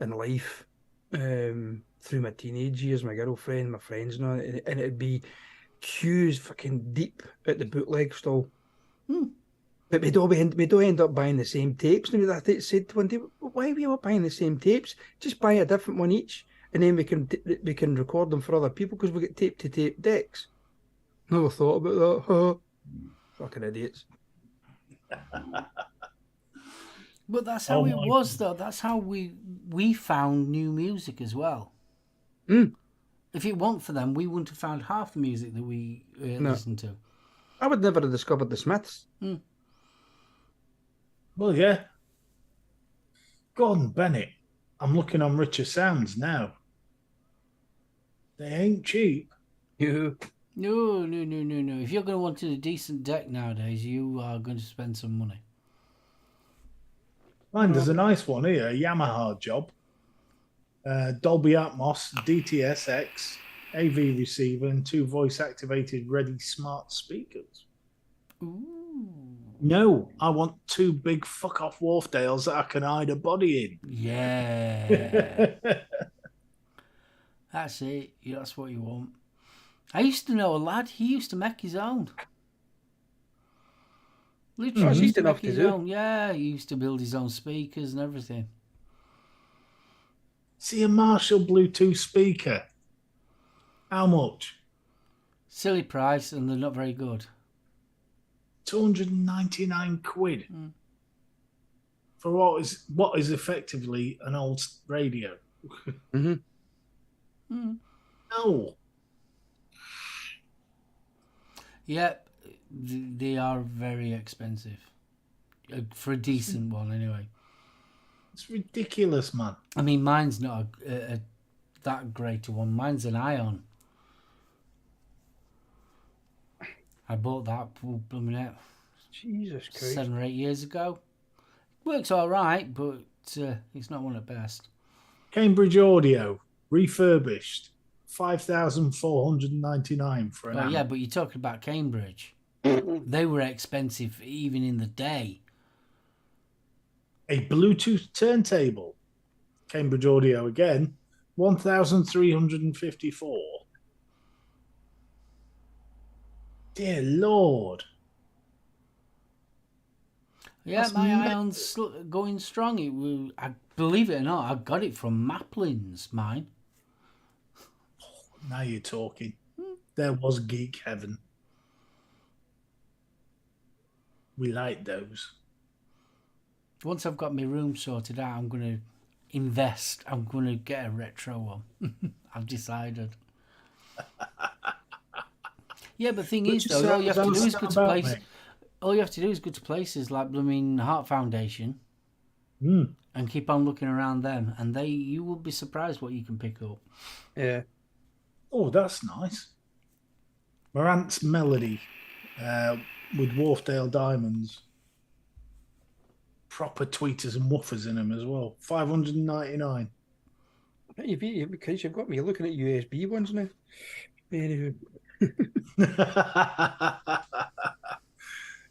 in life. Through my teenage years, my girlfriend, my friends, and it'd be queues fucking deep at the bootleg stall. But we'd all end up buying the same tapes. And I said one day, why are we all buying the same tapes? Just buy a different one each, and then we can record them for other people because we get tape to tape decks. Never thought about that. Huh? Fucking idiots. But that's how it was, though. That's how we found new music as well. If it weren't for them, we wouldn't have found half the music that we listened to. I would never have discovered the Smiths. Well, yeah. Gordon Bennett. I'm looking on Richer Sounds now. They ain't cheap. Yeah. No. If you're going to want a decent deck nowadays, you are going to spend some money. Mine does a nice one here, a Yamaha job. Dolby Atmos, DTS-X, AV receiver, and 2 voice-activated Ready Smart speakers. Ooh. No, I want 2 big fuck-off Wharfdales that I can hide a body in. Yeah. That's it. Yeah, that's what you want. I used to know a lad. He used to make his own. Literally, he used to make his own. Yeah, he used to build his own speakers and everything. See a Marshall Bluetooth speaker. How much? Silly price, and they're not very good. 299 quid for what is effectively an old radio. No. Yeah, they are very expensive for a decent one, anyway. It's ridiculous, man. I mean, mine's not that great a one. Mine's an Ion. I bought that Jesus Christ. 7 or 8 years ago. Works all right, but it's not one at best. Cambridge Audio, refurbished, 5,499 for an amp. Yeah, but you're talking about Cambridge. They were expensive even in the day. A Bluetooth turntable, Cambridge Audio again, 1,354. Dear Lord. Yeah, That's my mental. Ion's going strong. I believe it or not, I got it from Maplin's, mine. Now you're talking. There was Geek Heaven. We like those. Once I've got my room sorted out, I'm going to invest. I'm going to get a retro one. I've decided. Yeah, but the thing is, though, all you have to do is go to places. All you have to do is go to places like blooming Heart Foundation and keep on looking around them, and you will be surprised what you can pick up. Yeah. Oh, that's nice. Marant's Melody with Wharfdale Diamonds. Proper tweeters and woofers in them as well. 599. Because you've got me looking at USB ones now. Anyway.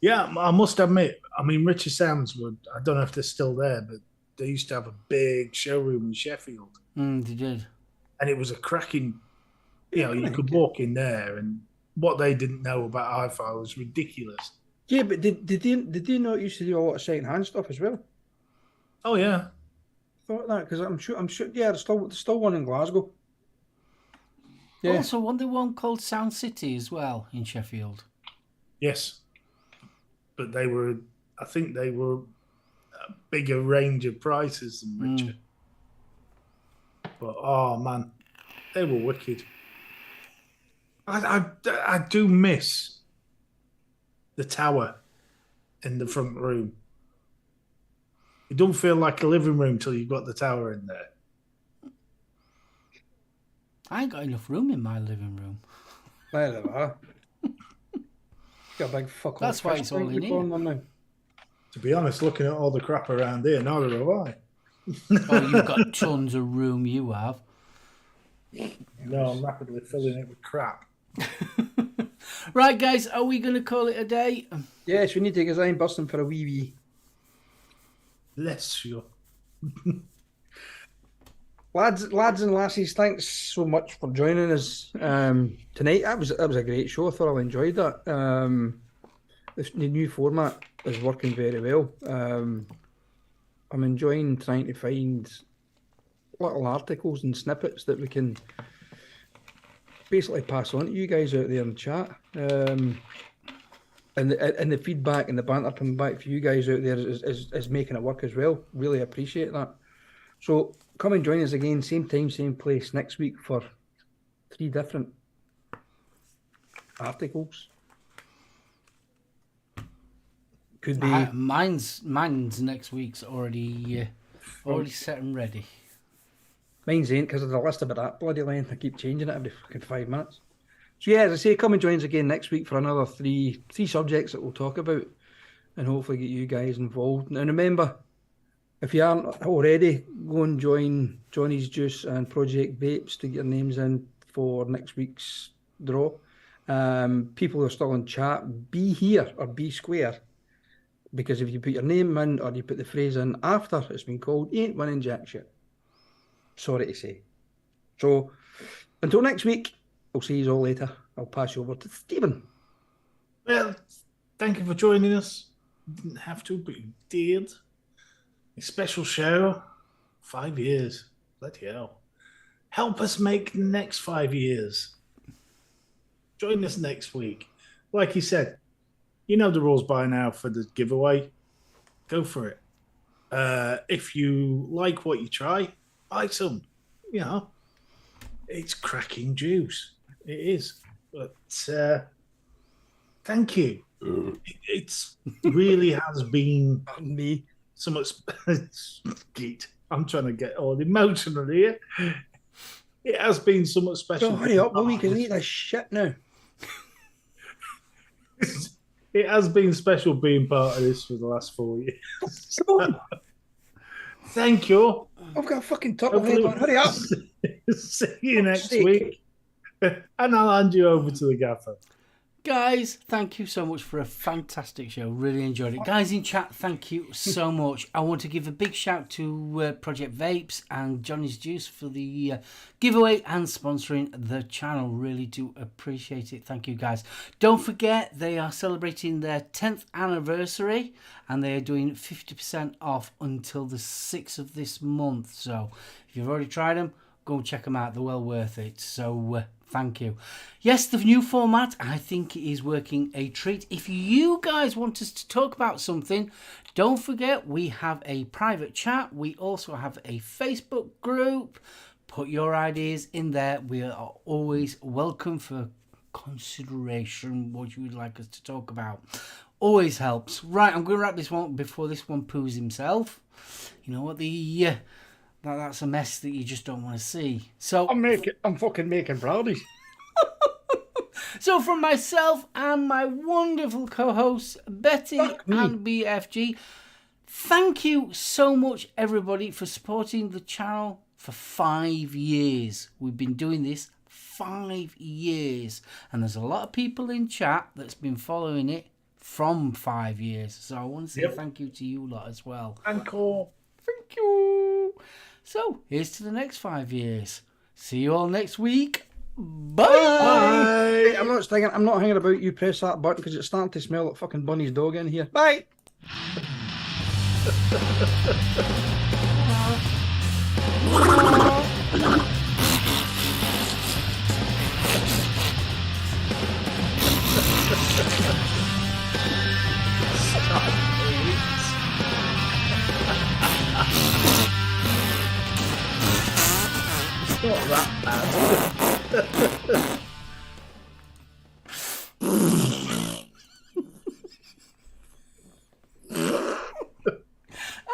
Yeah, I must admit, I mean, Richer Sounds would, I don't know if they're still there, but they used to have a big showroom in Sheffield. They did. And it was a cracking, you could walk in there, and what they didn't know about hi-fi was ridiculous. Yeah, but did they not used to do a lot of second-hand stuff as well? Oh, yeah. Thought that, because I'm sure, yeah, there's still one in Glasgow. Yeah. Also, wasn't there one called Sound City as well in Sheffield? Yes. But I think they were a bigger range of prices than Richer. But, oh, man, they were wicked. I do miss the tower in the front room. It don't feel like a living room till you've got the tower in there. I ain't got enough room in my living room. There they are. Got a big fuck That's why it's all in here. now. To be honest, looking at all the crap around here, neither have I. Oh, you've got tons of room, you have. No, I'm rapidly filling it with crap. Right, guys, are we going to call it a day? Yes, we need to get Zion busting for a wee. Less sure. Lads and lassies, thanks so much for joining us tonight. That was a great show. I thoroughly enjoyed that. The new format is working very well. I'm enjoying trying to find little articles and snippets that we can basically pass on to you guys out there in the chat. And the feedback and the banter coming back for you guys out there is making it work as well. Really appreciate that. So come and join us again, same time, same place next week for 3 different articles. Could be mine's next week's already set and ready. Mine's ain't because of the list about that bloody length. I keep changing it every fucking 5 minutes. So yeah, as I say, come and join us again next week for another three subjects that we'll talk about and hopefully get you guys involved. And remember, if you aren't already, go and join Johnny's Juice and Project Vapes to get your names in for next week's draw. People who are still in chat, be here or be square. Because if you put your name in or you put the phrase in after it's been called, you ain't winning jack shit. Sorry to say. So, until next week, I'll see you all later. I'll pass you over to Stephen. Well, thank you for joining us. You didn't have to, but you did. A special show. 5 years. Bloody hell. Help us make the next 5 years. Join us next week. Like you said, you know the rules by now for the giveaway. Go for it. If you like what you try, buy some. You know, it's cracking juice. It is. But thank you. It's really has been Me. so much. Geet. I'm trying to get all emotional here. It has been so much special. So hurry up, will we? Because I need this shit now. It has been special being part of this for the last 4 years. Come on. Thank you. I've got a fucking top of head on. Hurry up. See you next sake. week. And I'll hand you over to the gaffer. Guys, thank you so much for a fantastic show. Really enjoyed it. Guys in chat, thank you so much. I want to give a big shout to Project Vapes and Johnny's Juice for the giveaway and sponsoring the channel. Really do appreciate it. Thank you, guys. Don't forget, they are celebrating their 10th anniversary and they are doing 50% off until the 6th of this month. So if you've already tried them, go and check them out. They're well worth it. So thank you. Yes, the new format, I think it is working a treat. If you guys want us to talk about something, don't forget we have a private chat. We also have a Facebook group. Put your ideas in there. We are always welcome for consideration what you would like us to talk about. Always helps. Right, I'm going to wrap this one before this one poos himself. You know what, that's a mess that you just don't want to see. So I'm fucking making brownies. So from myself and my wonderful co-hosts, Betty and BFG, thank you so much, everybody, for supporting the channel for 5 years. We've been doing this 5 years. And there's a lot of people in chat that's been following it from 5 years. So I want to say thank you to you lot as well. Thank you. Thank you. So here's to the next 5 years. See you all next week. Bye. Bye. I'm not hanging about. You press that button because it's starting to smell like fucking Bunny's dog in here. Bye. It's not that bad.